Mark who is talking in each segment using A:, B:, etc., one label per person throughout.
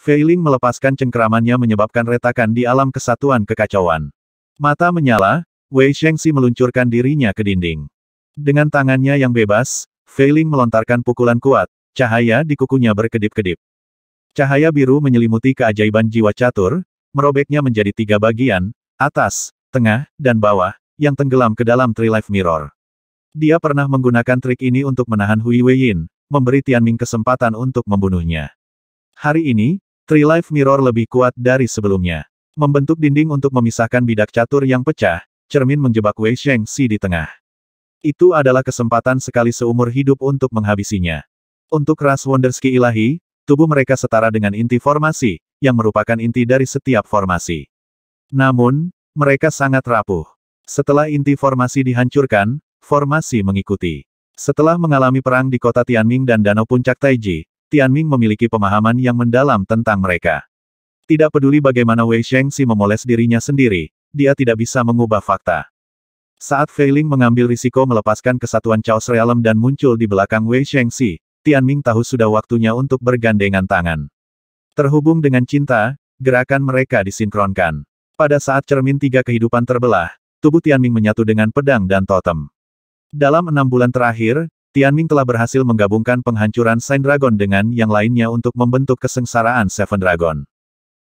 A: Fei Ling melepaskan cengkeramannya menyebabkan retakan di alam kesatuan kekacauan. Mata menyala, Wei Shengxi meluncurkan dirinya ke dinding. Dengan tangannya yang bebas, Fei Ling melontarkan pukulan kuat, cahaya di kukunya berkedip-kedip. Cahaya biru menyelimuti keajaiban jiwa catur, merobeknya menjadi 3 bagian, atas, tengah, dan bawah, yang tenggelam ke dalam Three Life Mirror. Dia pernah menggunakan trik ini untuk menahan Hui Weiyin, memberi Tianming kesempatan untuk membunuhnya. Hari ini, Three Life Mirror lebih kuat dari sebelumnya. Membentuk dinding untuk memisahkan bidak catur yang pecah, cermin menjebak Wei Shengxi di tengah. Itu adalah kesempatan sekali seumur hidup untuk menghabisinya. Untuk ras Wonderski ilahi, tubuh mereka setara dengan inti formasi, yang merupakan inti dari setiap formasi. Namun, mereka sangat rapuh. Setelah inti formasi dihancurkan, formasi mengikuti. Setelah mengalami perang di kota Tianming dan Danau Puncak Taiji, Tianming memiliki pemahaman yang mendalam tentang mereka. Tidak peduli bagaimana Wei Shengxi memoles dirinya sendiri, dia tidak bisa mengubah fakta. Saat Fei Ling mengambil risiko melepaskan kesatuan Chaos Realm dan muncul di belakang Wei Shengxi, Tianming tahu sudah waktunya untuk bergandengan tangan. Terhubung dengan cinta, gerakan mereka disinkronkan. Pada saat cermin 3 kehidupan terbelah, tubuh Tianming menyatu dengan pedang dan totem. Dalam 6 bulan terakhir, Tianming telah berhasil menggabungkan penghancuran Sign Dragon dengan yang lainnya untuk membentuk kesengsaraan Seven Dragon.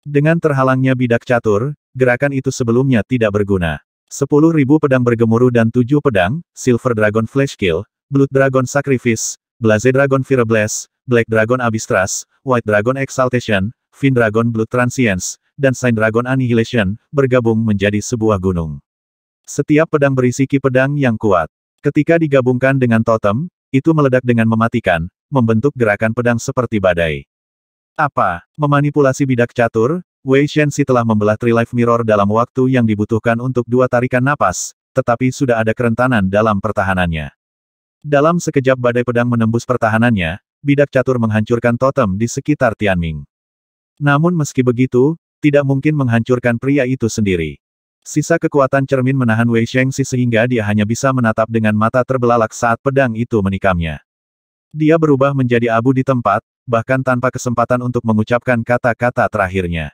A: Dengan terhalangnya bidak catur, gerakan itu sebelumnya tidak berguna. 10.000 pedang bergemuruh dan 7 pedang, Silver Dragon Flash Kill, Blood Dragon Sacrifice, Blaze Dragon Fireblast, Black Dragon Abyss, White Dragon Exaltation, Fin Dragon Blood Transience, dan Sign Dragon Annihilation, bergabung menjadi sebuah gunung. Setiap pedang berisi ki pedang yang kuat. Ketika digabungkan dengan totem, itu meledak dengan mematikan, membentuk gerakan pedang seperti badai. Apa? Memanipulasi bidak catur? Wei Shengxi telah membelah Three Life Mirror dalam waktu yang dibutuhkan untuk 2 tarikan napas, tetapi sudah ada kerentanan dalam pertahanannya. Dalam sekejap badai pedang menembus pertahanannya, bidak catur menghancurkan totem di sekitar Tianming. Namun meski begitu, tidak mungkin menghancurkan pria itu sendiri. Sisa kekuatan cermin menahan Wei Shengxi sehingga dia hanya bisa menatap dengan mata terbelalak saat pedang itu menikamnya. Dia berubah menjadi abu di tempat, bahkan tanpa kesempatan untuk mengucapkan kata-kata terakhirnya.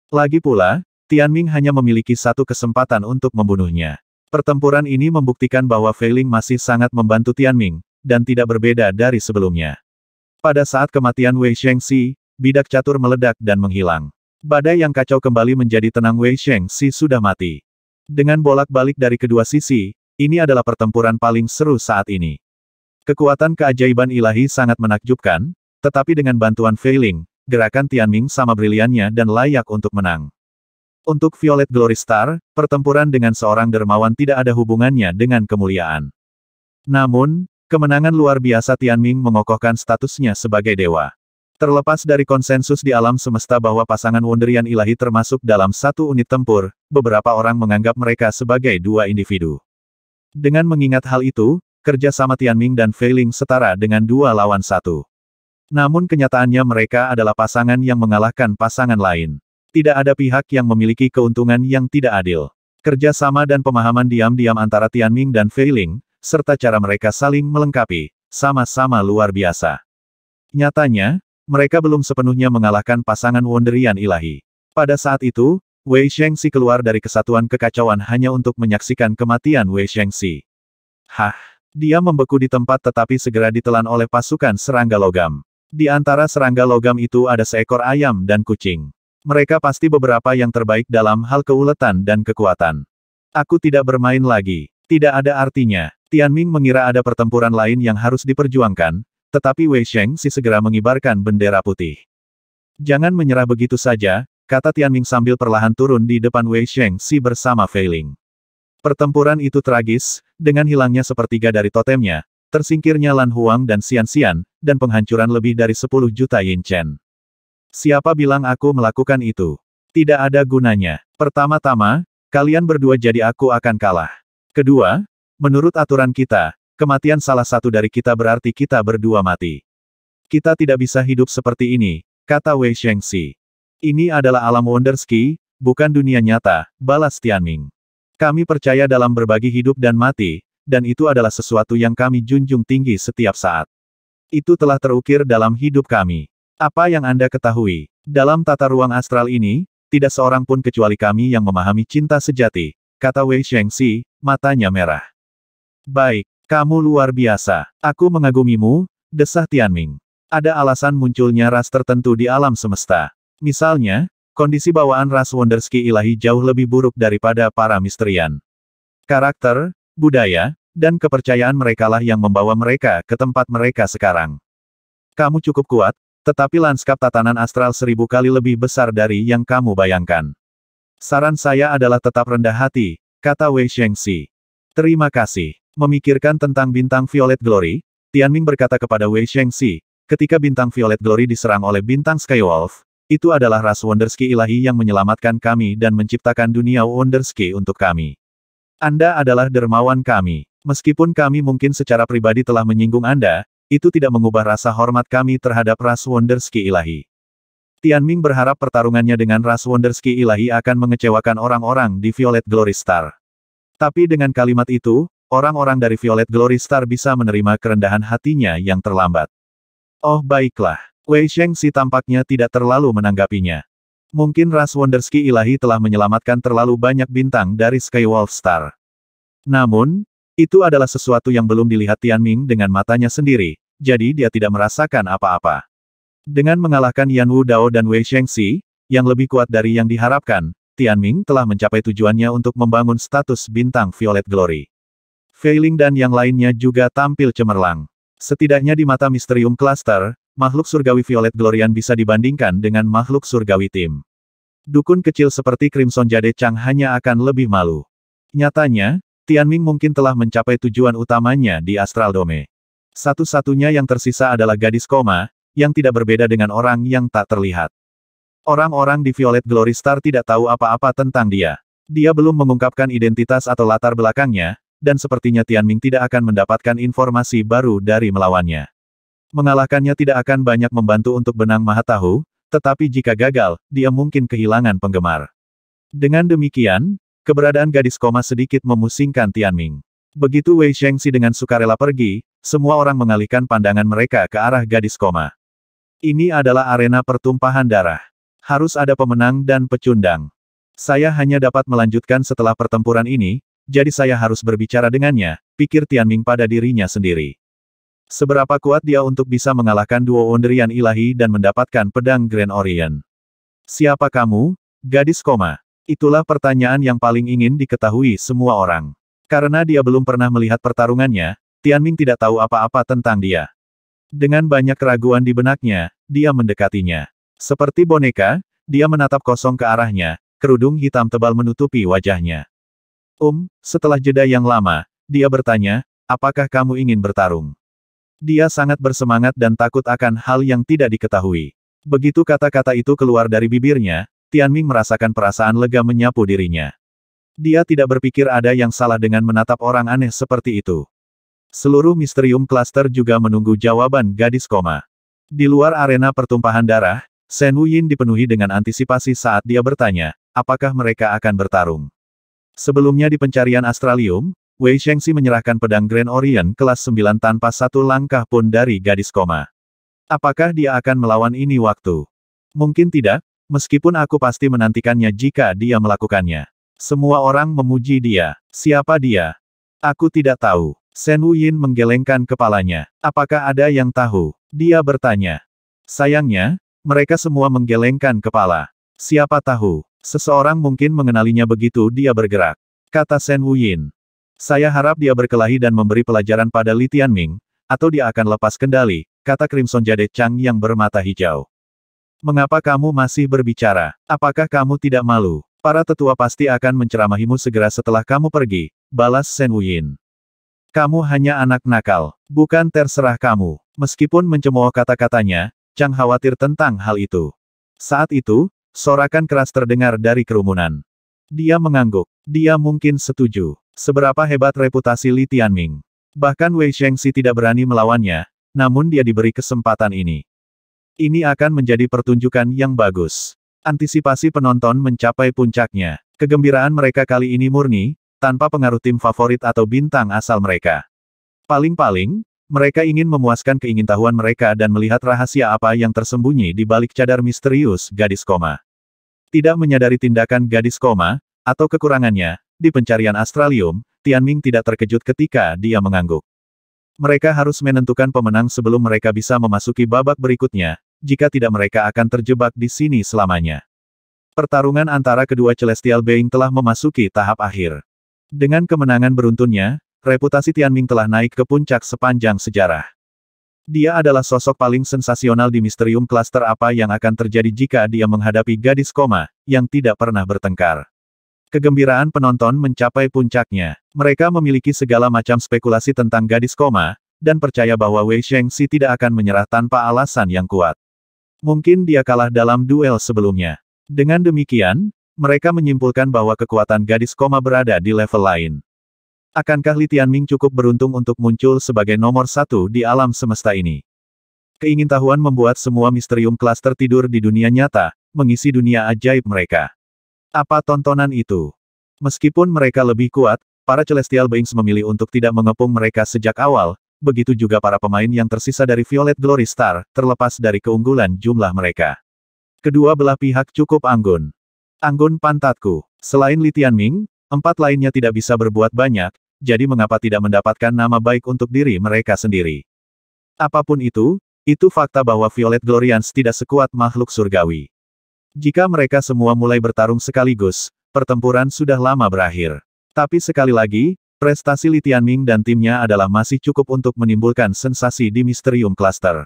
A: Lagi pula, Tianming hanya memiliki 1 kesempatan untuk membunuhnya. Pertempuran ini membuktikan bahwa Fei Ling masih sangat membantu Tianming, dan tidak berbeda dari sebelumnya. Pada saat kematian Wei Shengxi, bidak catur meledak dan menghilang. Badai yang kacau kembali menjadi tenang. Wei Shengxi sudah mati. Dengan bolak-balik dari kedua sisi, ini adalah pertempuran paling seru saat ini. Kekuatan keajaiban ilahi sangat menakjubkan, tetapi dengan bantuan Fei Ling, gerakan Tianming sama briliannya dan layak untuk menang. Untuk Violet Glory Star, pertempuran dengan seorang dermawan tidak ada hubungannya dengan kemuliaan. Namun, kemenangan luar biasa Tianming mengokohkan statusnya sebagai dewa. Terlepas dari konsensus di alam semesta bahwa pasangan Wonderian ilahi termasuk dalam 1 unit tempur, beberapa orang menganggap mereka sebagai 2 individu. Dengan mengingat hal itu, kerja sama Tianming dan Fei Ling setara dengan 2 lawan 1. Namun kenyataannya mereka adalah pasangan yang mengalahkan pasangan lain. Tidak ada pihak yang memiliki keuntungan yang tidak adil. Kerja sama dan pemahaman diam-diam antara Tianming dan Fei Ling, serta cara mereka saling melengkapi, sama-sama luar biasa. Nyatanya, mereka belum sepenuhnya mengalahkan pasangan Wonderian ilahi. Pada saat itu, Wei Shengxi keluar dari kesatuan kekacauan hanya untuk menyaksikan kematian Wei Shengxi. Hah! Dia membeku di tempat tetapi segera ditelan oleh pasukan serangga logam. Di antara serangga logam itu ada seekor ayam dan kucing. Mereka pasti beberapa yang terbaik dalam hal keuletan dan kekuatan. Aku tidak bermain lagi. Tidak ada artinya. Tianming mengira ada pertempuran lain yang harus diperjuangkan, tetapi Wei Shengxi segera mengibarkan bendera putih. Jangan menyerah begitu saja, kata Tianming sambil perlahan turun di depan Wei Shengxi bersama Fei Ling. Pertempuran itu tragis, dengan hilangnya sepertiga dari totemnya, tersingkirnya Lan Huang dan Xian Xian, dan penghancuran lebih dari 10 juta Yin Chen. Siapa bilang aku melakukan itu? Tidak ada gunanya. Pertama-tama, kalian berdua jadi aku akan kalah. Kedua, menurut aturan kita, kematian salah satu dari kita berarti kita berdua mati. Kita tidak bisa hidup seperti ini, kata Wei Shengxi. Ini adalah alam Wonderski, bukan dunia nyata, balas Tianming. Kami percaya dalam berbagi hidup dan mati, dan itu adalah sesuatu yang kami junjung tinggi setiap saat. Itu telah terukir dalam hidup kami. Apa yang Anda ketahui? Dalam tata ruang astral ini, tidak seorang pun kecuali kami yang memahami cinta sejati, kata Wei Shengxi, matanya merah. Baik, kamu luar biasa. Aku mengagumimu, desah Tianming. Ada alasan munculnya ras tertentu di alam semesta. Misalnya, kondisi bawaan ras Wonderski ilahi jauh lebih buruk daripada para misterian. Karakter, budaya, dan kepercayaan merekalah yang membawa mereka ke tempat mereka sekarang. Kamu cukup kuat, tetapi lanskap tatanan astral 1000 kali lebih besar dari yang kamu bayangkan. Saran saya adalah tetap rendah hati, kata Wei Shengxi. Terima kasih. Memikirkan tentang bintang Violet Glory, Tianming berkata kepada Wei Shengxi, ketika bintang Violet Glory diserang oleh bintang Skywolf, itu adalah ras Wonderski ilahi yang menyelamatkan kami dan menciptakan dunia Wonderski untuk kami. Anda adalah dermawan kami. Meskipun kami mungkin secara pribadi telah menyinggung Anda, itu tidak mengubah rasa hormat kami terhadap ras Wonderski ilahi. Tianming berharap pertarungannya dengan ras Wonderski ilahi akan mengecewakan orang-orang di Violet Glory Star. Tapi dengan kalimat itu, orang-orang dari Violet Glory Star bisa menerima kerendahan hatinya yang terlambat. Oh baiklah, Wei Shengxi tampaknya tidak terlalu menanggapinya. Mungkin ras Wonderski ilahi telah menyelamatkan terlalu banyak bintang dari Skywolf Star. Namun, itu adalah sesuatu yang belum dilihat Tianming dengan matanya sendiri, jadi dia tidak merasakan apa-apa. Dengan mengalahkan Yan Wu Dao dan Wei Shengxi, yang lebih kuat dari yang diharapkan, Tianming telah mencapai tujuannya untuk membangun status bintang Violet Glory. Fei Ling dan yang lainnya juga tampil cemerlang. Setidaknya di mata Mysterium Cluster, makhluk surgawi Violet Glorian bisa dibandingkan dengan makhluk surgawi tim. Dukun kecil seperti Crimson Jade Chang hanya akan lebih malu. Nyatanya, Tianming mungkin telah mencapai tujuan utamanya di Astral Dome. Satu-satunya yang tersisa adalah gadis koma, yang tidak berbeda dengan orang yang tak terlihat. Orang-orang di Violet Glory Star tidak tahu apa-apa tentang dia. Dia belum mengungkapkan identitas atau latar belakangnya, dan sepertinya Tianming tidak akan mendapatkan informasi baru dari melawannya. Mengalahkannya tidak akan banyak membantu untuk Benang Mahatahu, tetapi jika gagal, dia mungkin kehilangan penggemar. Dengan demikian, keberadaan gadis koma sedikit memusingkan Tianming. Begitu Wei Shengxi dengan sukarela pergi, semua orang mengalihkan pandangan mereka ke arah gadis koma. Ini adalah arena pertumpahan darah. Harus ada pemenang dan pecundang. Saya hanya dapat melanjutkan setelah pertempuran ini, jadi saya harus berbicara dengannya, pikir Tianming pada dirinya sendiri. Seberapa kuat dia untuk bisa mengalahkan duo Wonderian ilahi dan mendapatkan pedang Grand Orient? Siapa kamu, gadis koma? Itulah pertanyaan yang paling ingin diketahui semua orang. Karena dia belum pernah melihat pertarungannya, Tianming tidak tahu apa-apa tentang dia. Dengan banyak keraguan di benaknya, dia mendekatinya. Seperti boneka, dia menatap kosong ke arahnya, kerudung hitam tebal menutupi wajahnya. Setelah jeda yang lama, dia bertanya, apakah kamu ingin bertarung? Dia sangat bersemangat dan takut akan hal yang tidak diketahui. Begitu kata-kata itu keluar dari bibirnya, Tianming merasakan perasaan lega menyapu dirinya. Dia tidak berpikir ada yang salah dengan menatap orang aneh seperti itu. Seluruh Mysterium Cluster juga menunggu jawaban gadis koma. Di luar arena pertumpahan darah, Shen Wuyin dipenuhi dengan antisipasi saat dia bertanya, apakah mereka akan bertarung. Sebelumnya di pencarian Astralium, Wei Shengxi menyerahkan pedang Grand Orient kelas 9 tanpa satu langkah pun dari gadis koma. Apakah dia akan melawan ini waktu? Mungkin tidak, meskipun aku pasti menantikannya jika dia melakukannya. Semua orang memuji dia. Siapa dia? Aku tidak tahu. Shen Wuyin menggelengkan kepalanya. Apakah ada yang tahu? Dia bertanya. Sayangnya, mereka semua menggelengkan kepala. Siapa tahu? Seseorang mungkin mengenalinya begitu dia bergerak. Kata Shen Wuyin. Saya harap dia berkelahi dan memberi pelajaran pada Li Tianming, atau dia akan lepas kendali, kata Crimson Jade Chang yang bermata hijau. Mengapa kamu masih berbicara? Apakah kamu tidak malu? Para tetua pasti akan menceramahimu segera setelah kamu pergi, balas Shen Wuyin. Kamu hanya anak nakal, bukan terserah kamu. Meskipun mencemooh kata-katanya, Chang khawatir tentang hal itu. Saat itu, sorakan keras terdengar dari kerumunan. Dia mengangguk. Dia mungkin setuju. Seberapa hebat reputasi Li Tianming. Bahkan Wei Shengxi tidak berani melawannya, namun dia diberi kesempatan ini. Ini akan menjadi pertunjukan yang bagus. Antisipasi penonton mencapai puncaknya. Kegembiraan mereka kali ini murni, tanpa pengaruh tim favorit atau bintang asal mereka. Paling-paling, Mereka ingin memuaskan keingintahuan mereka dan melihat rahasia apa yang tersembunyi di balik cadar misterius gadis koma. Tidak menyadari tindakan gadis koma, atau kekurangannya, di pencarian astralium, Tianming tidak terkejut ketika dia mengangguk. Mereka harus menentukan pemenang sebelum mereka bisa memasuki babak berikutnya, jika tidak mereka akan terjebak di sini selamanya. Pertarungan antara kedua Celestial Being telah memasuki tahap akhir. Dengan kemenangan beruntunnya, reputasi Tianming telah naik ke puncak sepanjang sejarah. Dia adalah sosok paling sensasional di Misterium Cluster. Apa yang akan terjadi jika dia menghadapi gadis koma, yang tidak pernah bertengkar. Kegembiraan penonton mencapai puncaknya. Mereka memiliki segala macam spekulasi tentang gadis koma, dan percaya bahwa Wei Shengxi tidak akan menyerah tanpa alasan yang kuat. Mungkin dia kalah dalam duel sebelumnya. Dengan demikian, mereka menyimpulkan bahwa kekuatan gadis koma berada di level lain. Akankah Li Tianming cukup beruntung untuk muncul sebagai nomor satu di alam semesta ini? Keingintahuan membuat semua Misterium Cluster tidur di dunia nyata, mengisi dunia ajaib mereka. Apa tontonan itu? Meskipun mereka lebih kuat, para Celestial Beings memilih untuk tidak mengepung mereka sejak awal, begitu juga para pemain yang tersisa dari Violet Glory Star, terlepas dari keunggulan jumlah mereka. Kedua belah pihak cukup anggun. Anggun pantatku. Selain Li Tianming, 4 lainnya tidak bisa berbuat banyak, jadi mengapa tidak mendapatkan nama baik untuk diri mereka sendiri? Apapun itu fakta bahwa Violet Glorians tidak sekuat makhluk surgawi. Jika mereka semua mulai bertarung sekaligus, pertempuran sudah lama berakhir. Tapi sekali lagi, prestasi Li Tianming dan timnya adalah masih cukup untuk menimbulkan sensasi di Misterium Cluster.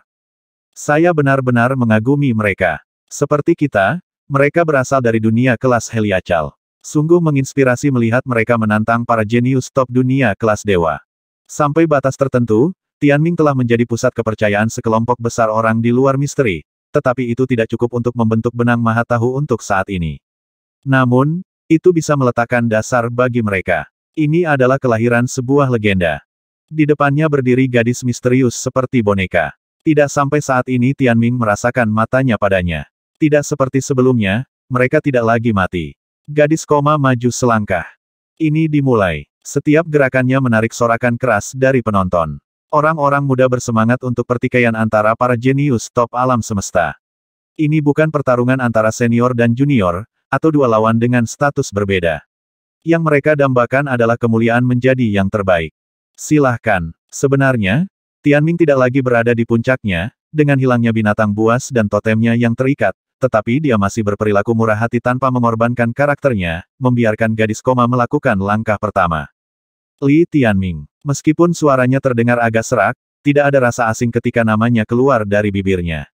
A: Saya benar-benar mengagumi mereka. Seperti kita, mereka berasal dari dunia kelas Heliacal. Sungguh menginspirasi melihat mereka menantang para jenius top dunia kelas dewa. Sampai batas tertentu, Tianming telah menjadi pusat kepercayaan sekelompok besar orang di luar misteri, tetapi itu tidak cukup untuk membentuk benang Mahatahu untuk saat ini. Namun, itu bisa meletakkan dasar bagi mereka. Ini adalah kelahiran sebuah legenda. Di depannya berdiri gadis misterius seperti boneka. Tidak sampai saat ini Tianming merasakan matanya padanya. Tidak seperti sebelumnya, mereka tidak lagi mati. Gadis koma maju selangkah. Ini dimulai. Setiap gerakannya menarik sorakan keras dari penonton. Orang-orang muda bersemangat untuk pertikaian antara para jenius top alam semesta. Ini bukan pertarungan antara senior dan junior, atau dua lawan dengan status berbeda. Yang mereka dambakan adalah kemuliaan menjadi yang terbaik. Silahkan. Sebenarnya, Tianming tidak lagi berada di puncaknya, dengan hilangnya binatang buas dan totemnya yang terikat, tetapi dia masih berperilaku murah hati tanpa mengorbankan karakternya, membiarkan gadis koma melakukan langkah pertama. Li Tianming. Meskipun suaranya terdengar agak serak, tidak ada rasa asing ketika namanya keluar dari bibirnya.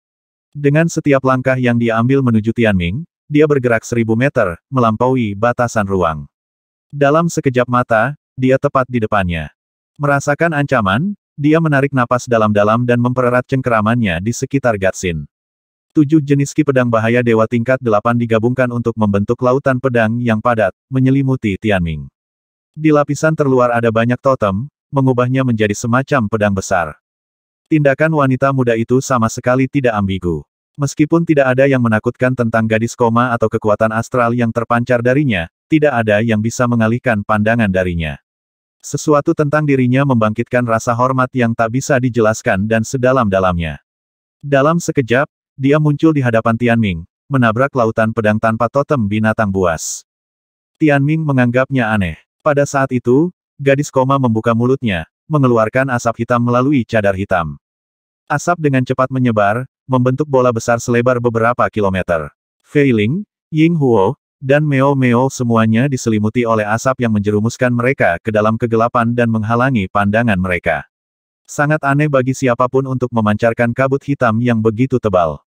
A: Dengan setiap langkah yang dia ambil menuju Tianming, dia bergerak 1000 meter, melampaui batasan ruang. Dalam sekejap mata, dia tepat di depannya. Merasakan ancaman, dia menarik napas dalam-dalam dan mempererat cengkeramannya di sekitar Gatsin. 7 jenis ki pedang bahaya dewa tingkat 8 digabungkan untuk membentuk lautan pedang yang padat, menyelimuti Tianming. Di lapisan terluar ada banyak totem, mengubahnya menjadi semacam pedang besar. Tindakan wanita muda itu sama sekali tidak ambigu. Meskipun tidak ada yang menakutkan tentang gadis koma atau kekuatan astral yang terpancar darinya, tidak ada yang bisa mengalihkan pandangan darinya. Sesuatu tentang dirinya membangkitkan rasa hormat yang tak bisa dijelaskan dan sedalam-dalamnya. Dalam sekejap, dia muncul di hadapan Tianming, menabrak lautan pedang tanpa totem binatang buas. Tianming menganggapnya aneh. Pada saat itu, gadis koma membuka mulutnya, mengeluarkan asap hitam melalui cadar hitam. Asap dengan cepat menyebar, membentuk bola besar selebar beberapa kilometer. Fei Ling, Ying Huo, dan Meo Meo semuanya diselimuti oleh asap yang menjerumuskan mereka ke dalam kegelapan dan menghalangi pandangan mereka. Sangat aneh bagi siapapun untuk memancarkan kabut hitam yang begitu tebal.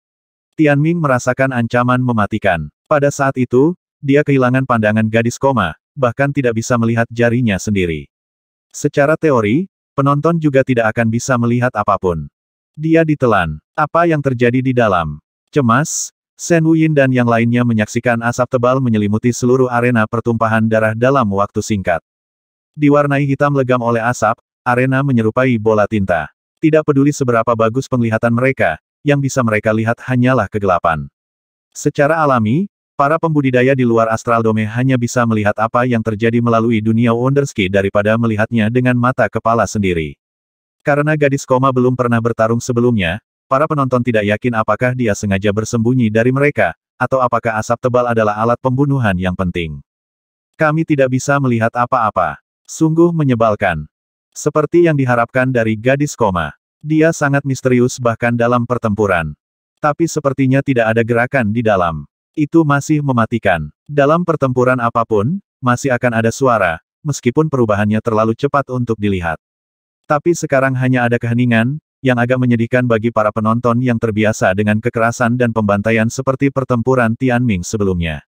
A: Tianming merasakan ancaman mematikan. Pada saat itu, dia kehilangan pandangan gadis koma, bahkan tidak bisa melihat jarinya sendiri. Secara teori, penonton juga tidak akan bisa melihat apapun. Dia ditelan. Apa yang terjadi di dalam? Cemas, Shen Wuyin dan yang lainnya menyaksikan asap tebal menyelimuti seluruh arena pertumpahan darah dalam waktu singkat. Diwarnai hitam legam oleh asap, arena menyerupai bola tinta. Tidak peduli seberapa bagus penglihatan mereka, yang bisa mereka lihat hanyalah kegelapan. Secara alami, para pembudidaya di luar Astral Dome hanya bisa melihat apa yang terjadi melalui dunia Wonderski daripada melihatnya dengan mata kepala sendiri. Karena gadis koma belum pernah bertarung sebelumnya, para penonton tidak yakin apakah dia sengaja bersembunyi dari mereka, atau apakah asap tebal adalah alat pembunuhan yang penting. Kami tidak bisa melihat apa-apa. Sungguh menyebalkan. Seperti yang diharapkan dari gadis koma. Dia sangat misterius bahkan dalam pertempuran. Tapi sepertinya tidak ada gerakan di dalam. Itu masih mematikan. Dalam pertempuran apapun, masih akan ada suara, meskipun perubahannya terlalu cepat untuk dilihat. Tapi sekarang hanya ada keheningan, yang agak menyedihkan bagi para penonton yang terbiasa dengan kekerasan dan pembantaian seperti pertempuran Tianming sebelumnya.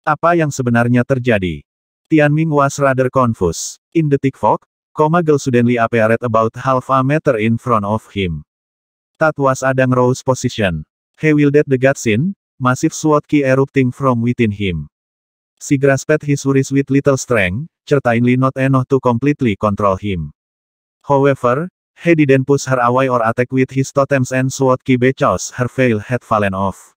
A: Apa yang sebenarnya terjadi? Tianming was rather confused. In the thick fog, Koma Girl suddenly appeared about half a meter in front of him. That was Adang Rose position. He wielded the Gatsin, massive sword ki erupting from within him. She grasped his wrist with little strength, certainly not enough to completely control him. However, he didn't push her away or attack with his totems and sword ki because her veil had fallen off.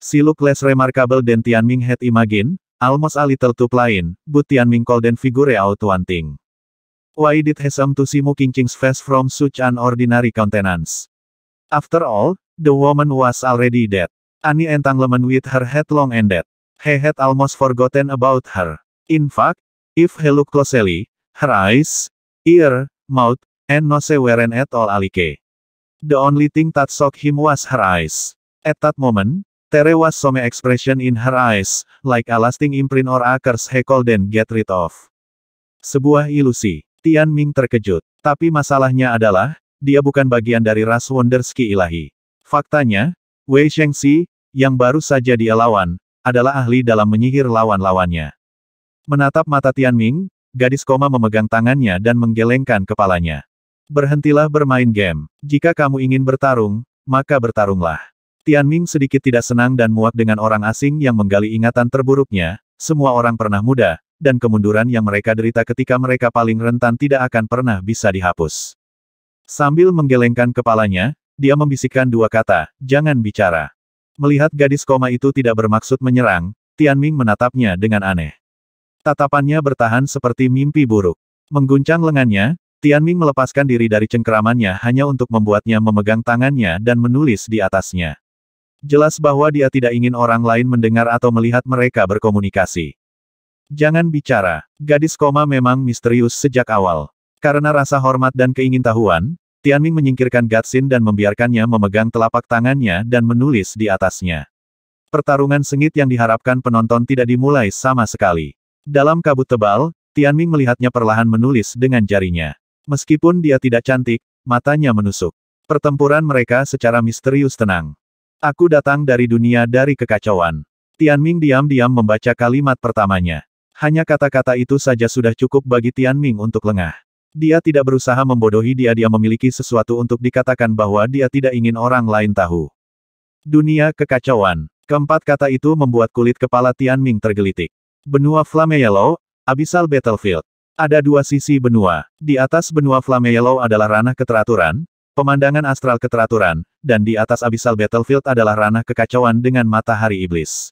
A: She looked less remarkable than Tianming had imagined, almost a little too plain, but Tianming couldn't figure out one thing. Why did he seem to see Mu Qingqing's face from such an ordinary countenance? After all, the woman was already dead. Any entanglement with her had long ended. He had almost forgotten about her. In fact, if he looked closely, her eyes, ear, mouth, and nose weren't at all alike. The only thing that shocked him was her eyes. At that moment, there was some expression in her eyes, like a lasting imprint or a curse he couldn't get rid of. Sebuah ilusi. Tianming terkejut. Tapi masalahnya adalah, dia bukan bagian dari ras Wonderski ilahi. Faktanya, Wei Shengxi, yang baru saja dia lawan, adalah ahli dalam menyihir lawan-lawannya. Menatap mata Tianming, gadis koma memegang tangannya dan menggelengkan kepalanya. Berhentilah bermain game. Jika kamu ingin bertarung, maka bertarunglah. Tianming sedikit tidak senang dan muak dengan orang asing yang menggali ingatan terburuknya. Semua orang pernah muda, dan kemunduran yang mereka derita ketika mereka paling rentan tidak akan pernah bisa dihapus. Sambil menggelengkan kepalanya, dia membisikkan dua kata, jangan bicara. Melihat gadis koma itu tidak bermaksud menyerang, Tianming menatapnya dengan aneh. Tatapannya bertahan seperti mimpi buruk. Mengguncang lengannya, Tianming melepaskan diri dari cengkeramannya hanya untuk membuatnya memegang tangannya dan menulis di atasnya. Jelas bahwa dia tidak ingin orang lain mendengar atau melihat mereka berkomunikasi. Jangan bicara. Gadis koma memang misterius sejak awal. Karena rasa hormat dan keingintahuan, Tianming menyingkirkan Gatsin dan membiarkannya memegang telapak tangannya dan menulis di atasnya. Pertarungan sengit yang diharapkan penonton tidak dimulai sama sekali. Dalam kabut tebal, Tianming melihatnya perlahan menulis dengan jarinya. Meskipun dia tidak cantik, matanya menusuk. Pertempuran mereka secara misterius tenang. Aku datang dari dunia dari kekacauan. Tianming diam-diam membaca kalimat pertamanya. Hanya kata-kata itu saja sudah cukup bagi Tianming untuk lengah. Dia tidak berusaha membodohi dia memiliki sesuatu untuk dikatakan bahwa dia tidak ingin orang lain tahu. Dunia kekacauan. Keempat kata itu membuat kulit kepala Tianming tergelitik. Benua Flame Yellow, Abyssal Battlefield. Ada dua sisi benua. Di atas benua Flame Yellow adalah ranah keteraturan, pemandangan astral keteraturan, dan di atas Abyssal Battlefield adalah ranah kekacauan dengan matahari iblis.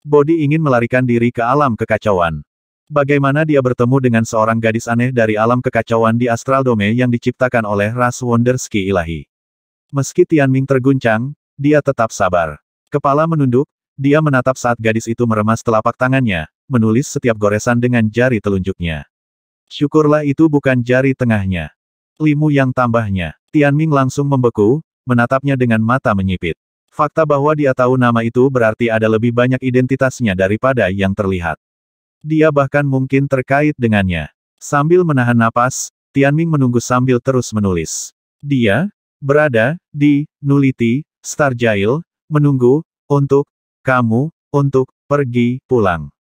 A: Bodi ingin melarikan diri ke alam kekacauan. Bagaimana dia bertemu dengan seorang gadis aneh dari alam kekacauan di Astral Dome yang diciptakan oleh ras Wonderski ilahi. Meski Tianming terguncang, dia tetap sabar. Kepala menunduk, dia menatap saat gadis itu meremas telapak tangannya, menulis setiap goresan dengan jari telunjuknya. Syukurlah itu bukan jari tengahnya. Limu yang tambahnya. Tianming langsung membeku, menatapnya dengan mata menyipit. Fakta bahwa dia tahu nama itu berarti ada lebih banyak identitasnya daripada yang terlihat. Dia bahkan mungkin terkait dengannya. Sambil menahan napas, Tianming menunggu sambil terus menulis. Dia berada di Nulity, Starjail, menunggu untuk kamu untuk pergi pulang.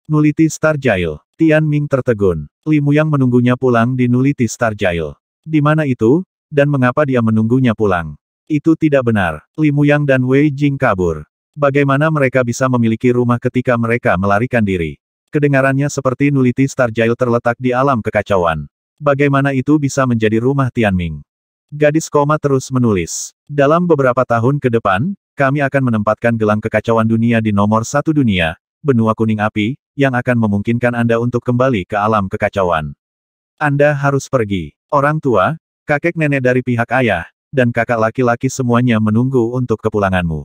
A: Nulity Starjail. Tianming tertegun. Limu yang menunggunya pulang di Nulity Starjail. Di mana itu, dan mengapa dia menunggunya pulang? Itu tidak benar. Limu Yang dan Wei Jing kabur. Bagaimana mereka bisa memiliki rumah ketika mereka melarikan diri? Kedengarannya seperti Nulity Starjail terletak di alam kekacauan. Bagaimana itu bisa menjadi rumah Tianming? Gadis koma terus menulis. Dalam beberapa tahun ke depan, kami akan menempatkan gelang kekacauan dunia di nomor 1 dunia, benua kuning api, yang akan memungkinkan Anda untuk kembali ke alam kekacauan. Anda harus pergi. Orang tua, kakek nenek dari pihak ayah, dan kakak laki-laki semuanya menunggu untuk kepulanganmu.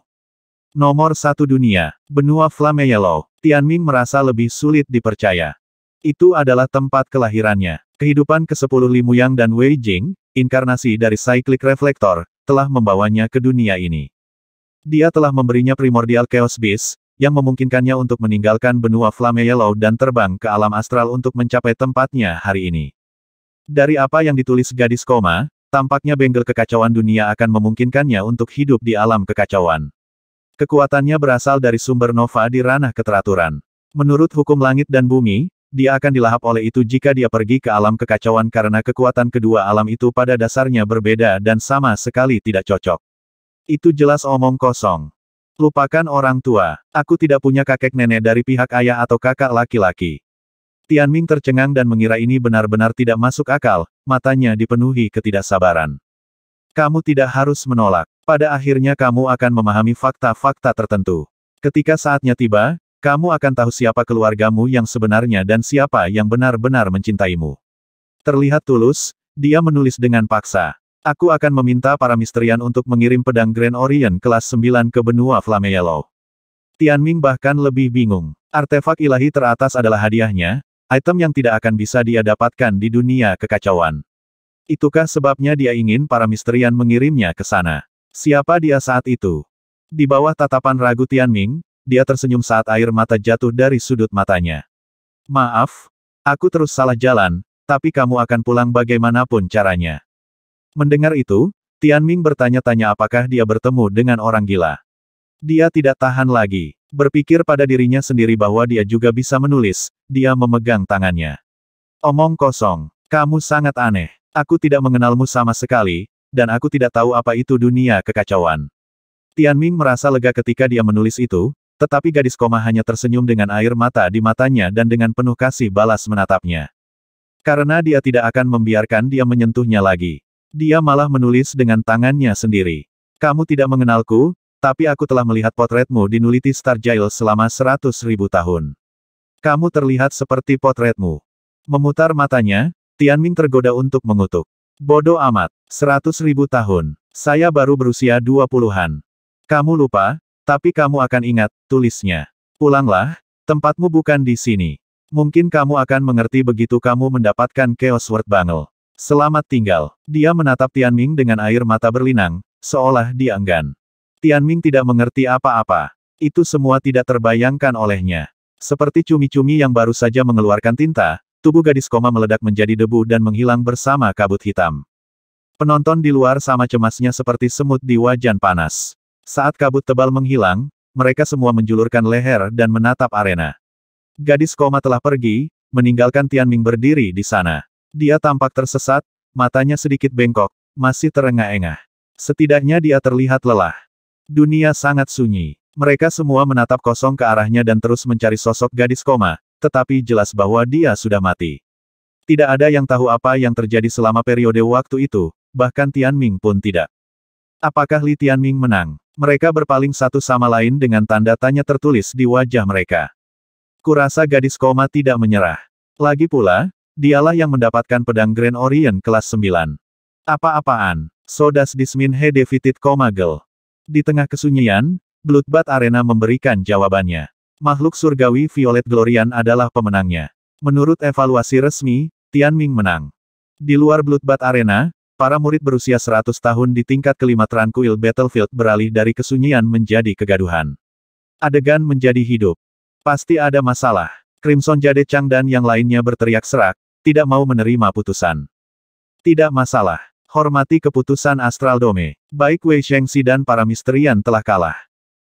A: Nomor 1 dunia, benua Flame Yellow. Tianming merasa lebih sulit dipercaya. Itu adalah tempat kelahirannya. Kehidupan ke-10 Li Yang dan Wei Jing, inkarnasi dari Cyclic Reflector, telah membawanya ke dunia ini. Dia telah memberinya Primordial Chaos Beast, yang memungkinkannya untuk meninggalkan benua Flame Yellow dan terbang ke alam astral untuk mencapai tempatnya hari ini. Dari apa yang ditulis gadis koma, tampaknya bengkel kekacauan dunia akan memungkinkannya untuk hidup di alam kekacauan. Kekuatannya berasal dari sumber nova di ranah keteraturan. Menurut hukum langit dan bumi, dia akan dilahap oleh itu jika dia pergi ke alam kekacauan karena kekuatan kedua alam itu pada dasarnya berbeda dan sama sekali tidak cocok. Itu jelas omong kosong. Lupakan orang tua. Aku tidak punya kakek nenek dari pihak ayah atau kakak laki-laki. Tianming tercengang dan mengira ini benar-benar tidak masuk akal, matanya dipenuhi ketidaksabaran. Kamu tidak harus menolak. Pada akhirnya kamu akan memahami fakta-fakta tertentu. Ketika saatnya tiba, kamu akan tahu siapa keluargamu yang sebenarnya dan siapa yang benar-benar mencintaimu. Terlihat tulus, dia menulis dengan paksa. Aku akan meminta para misterian untuk mengirim pedang Grand Orient kelas 9 ke benua Flame Yellow. Tianming bahkan lebih bingung. Artefak ilahi teratas adalah hadiahnya, item yang tidak akan bisa dia dapatkan di dunia kekacauan. Itukah sebabnya dia ingin para misterian mengirimnya ke sana? Siapa dia saat itu? Di bawah tatapan ragu Tianming, dia tersenyum saat air mata jatuh dari sudut matanya. Maaf, aku terus salah jalan, tapi kamu akan pulang bagaimanapun caranya. Mendengar itu, Tianming bertanya-tanya apakah dia bertemu dengan orang gila. Dia tidak tahan lagi. Berpikir pada dirinya sendiri bahwa dia juga bisa menulis, dia memegang tangannya. Omong kosong, kamu sangat aneh. Aku tidak mengenalmu sama sekali, dan aku tidak tahu apa itu dunia kekacauan. Tianming merasa lega ketika dia menulis itu, tetapi gadis koma hanya tersenyum dengan air mata di matanya dan dengan penuh kasih balas menatapnya. Karena dia tidak akan membiarkan dia menyentuhnya lagi. Dia malah menulis dengan tangannya sendiri. Kamu tidak mengenalku, tapi aku telah melihat potretmu di Nulity Star Giles selama 100.000 tahun. Kamu terlihat seperti potretmu. Memutar matanya, Tianming tergoda untuk mengutuk. Bodoh amat, 100.000 tahun. Saya baru berusia 20-an. Kamu lupa, tapi kamu akan ingat, tulisnya. Pulanglah, tempatmu bukan di sini. Mungkin kamu akan mengerti begitu kamu mendapatkan Chaos Word Bangle. Selamat tinggal. Dia menatap Tianming dengan air mata berlinang, seolah dia enggan. Tianming tidak mengerti apa-apa. Itu semua tidak terbayangkan olehnya. Seperti cumi-cumi yang baru saja mengeluarkan tinta, tubuh gadis koma meledak menjadi debu dan menghilang bersama kabut hitam. Penonton di luar sama cemasnya seperti semut di wajan panas. Saat kabut tebal menghilang, mereka semua menjulurkan leher dan menatap arena. Gadis koma telah pergi, meninggalkan Tianming berdiri di sana. Dia tampak tersesat, matanya sedikit bengkok, masih terengah-engah. Setidaknya dia terlihat lelah. Dunia sangat sunyi. Mereka semua menatap kosong ke arahnya dan terus mencari sosok gadis koma, tetapi jelas bahwa dia sudah mati. Tidak ada yang tahu apa yang terjadi selama periode waktu itu, bahkan Tianming pun tidak. Apakah Li Tianming menang? Mereka berpaling satu sama lain dengan tanda tanya tertulis di wajah mereka. Kurasa gadis koma tidak menyerah. Lagi pula, dialah yang mendapatkan pedang Grand Orient kelas 9. Apa-apaan? So does this mean he defeated Coma Girl? Di tengah kesunyian, Bloodbath Arena memberikan jawabannya. Makhluk surgawi Violet Glorian adalah pemenangnya. Menurut evaluasi resmi, Tianming menang. Di luar Bloodbath Arena, para murid berusia 100 tahun di tingkat kelima Tranquil Battlefield beralih dari kesunyian menjadi kegaduhan. Adegan menjadi hidup. Pasti ada masalah. Crimson Jade Chang dan yang lainnya berteriak serak, tidak mau menerima putusan. Tidak masalah. Hormati keputusan Astral Dome. Baik Wei Shengxi dan para misterian telah kalah.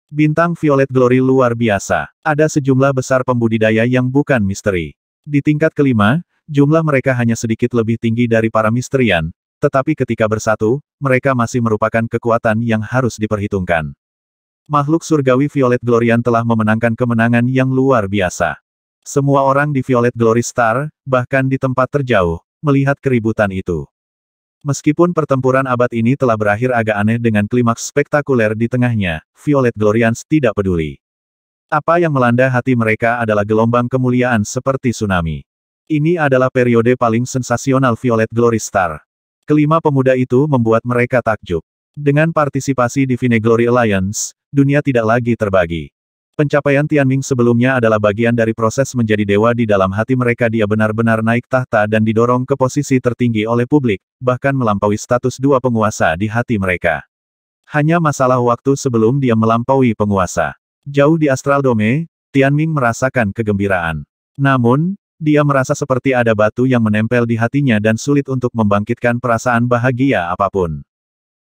A: Bintang Violet Glory luar biasa. Ada sejumlah besar pembudidaya yang bukan misteri. Di tingkat kelima, jumlah mereka hanya sedikit lebih tinggi dari para misterian, tetapi ketika bersatu, mereka masih merupakan kekuatan yang harus diperhitungkan. Makhluk surgawi Violet Glorian telah memenangkan kemenangan yang luar biasa. Semua orang di Violet Glory Star, bahkan di tempat terjauh, melihat keributan itu. Meskipun pertempuran abad ini telah berakhir agak aneh dengan klimaks spektakuler di tengahnya, Violet Glorians tidak peduli. Apa yang melanda hati mereka adalah gelombang kemuliaan seperti tsunami. Ini adalah periode paling sensasional Violet Glory Star. Kelima pemuda itu membuat mereka takjub. Dengan partisipasi di Vineglory Alliance, dunia tidak lagi terbagi. Pencapaian Tianming sebelumnya adalah bagian dari proses menjadi dewa di dalam hati mereka. Dia benar-benar naik tahta dan didorong ke posisi tertinggi oleh publik, bahkan melampaui status dua penguasa di hati mereka. Hanya masalah waktu sebelum dia melampaui penguasa. Jauh di Astral Dome, Tianming merasakan kegembiraan. Namun, dia merasa seperti ada batu yang menempel di hatinya dan sulit untuk membangkitkan perasaan bahagia apapun.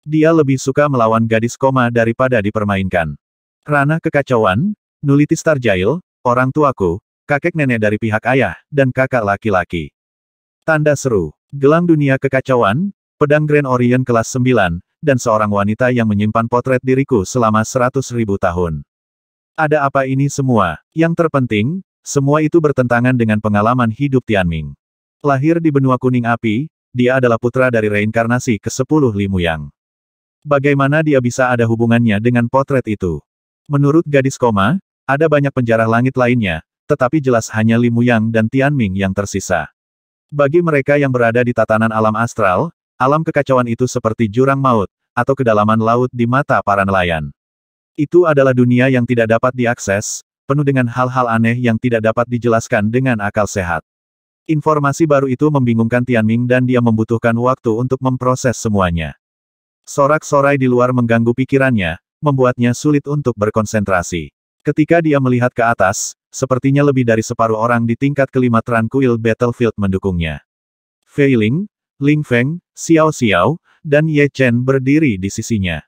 A: Dia lebih suka melawan gadis koma daripada dipermainkan. Ranah kekacauan, Nulity Starjail, orang tuaku, kakek nenek dari pihak ayah, dan kakak laki-laki. Tanda seru. Gelang dunia kekacauan, pedang Grand Orient kelas 9, dan seorang wanita yang menyimpan potret diriku selama 100.000 tahun. Ada apa ini semua? Yang terpenting, semua itu bertentangan dengan pengalaman hidup Tianming. Lahir di benua kuning api, dia adalah putra dari reinkarnasi ke-10 Li Muyang. Bagaimana dia bisa ada hubungannya dengan potret itu? Menurut gadis koma, ada banyak penjara langit lainnya, tetapi jelas hanya Li Muyang dan Tianming yang tersisa. Bagi mereka yang berada di tatanan alam astral, alam kekacauan itu seperti jurang maut, atau kedalaman laut di mata para nelayan. Itu adalah dunia yang tidak dapat diakses, penuh dengan hal-hal aneh yang tidak dapat dijelaskan dengan akal sehat. Informasi baru itu membingungkan Tianming dan dia membutuhkan waktu untuk memproses semuanya. Sorak-sorai di luar mengganggu pikirannya, membuatnya sulit untuk berkonsentrasi. Ketika dia melihat ke atas, sepertinya lebih dari separuh orang di tingkat kelima Tranquil Battlefield mendukungnya. Fei Ling, Ling Feng, Xiao Xiao, dan Ye Chen berdiri di sisinya.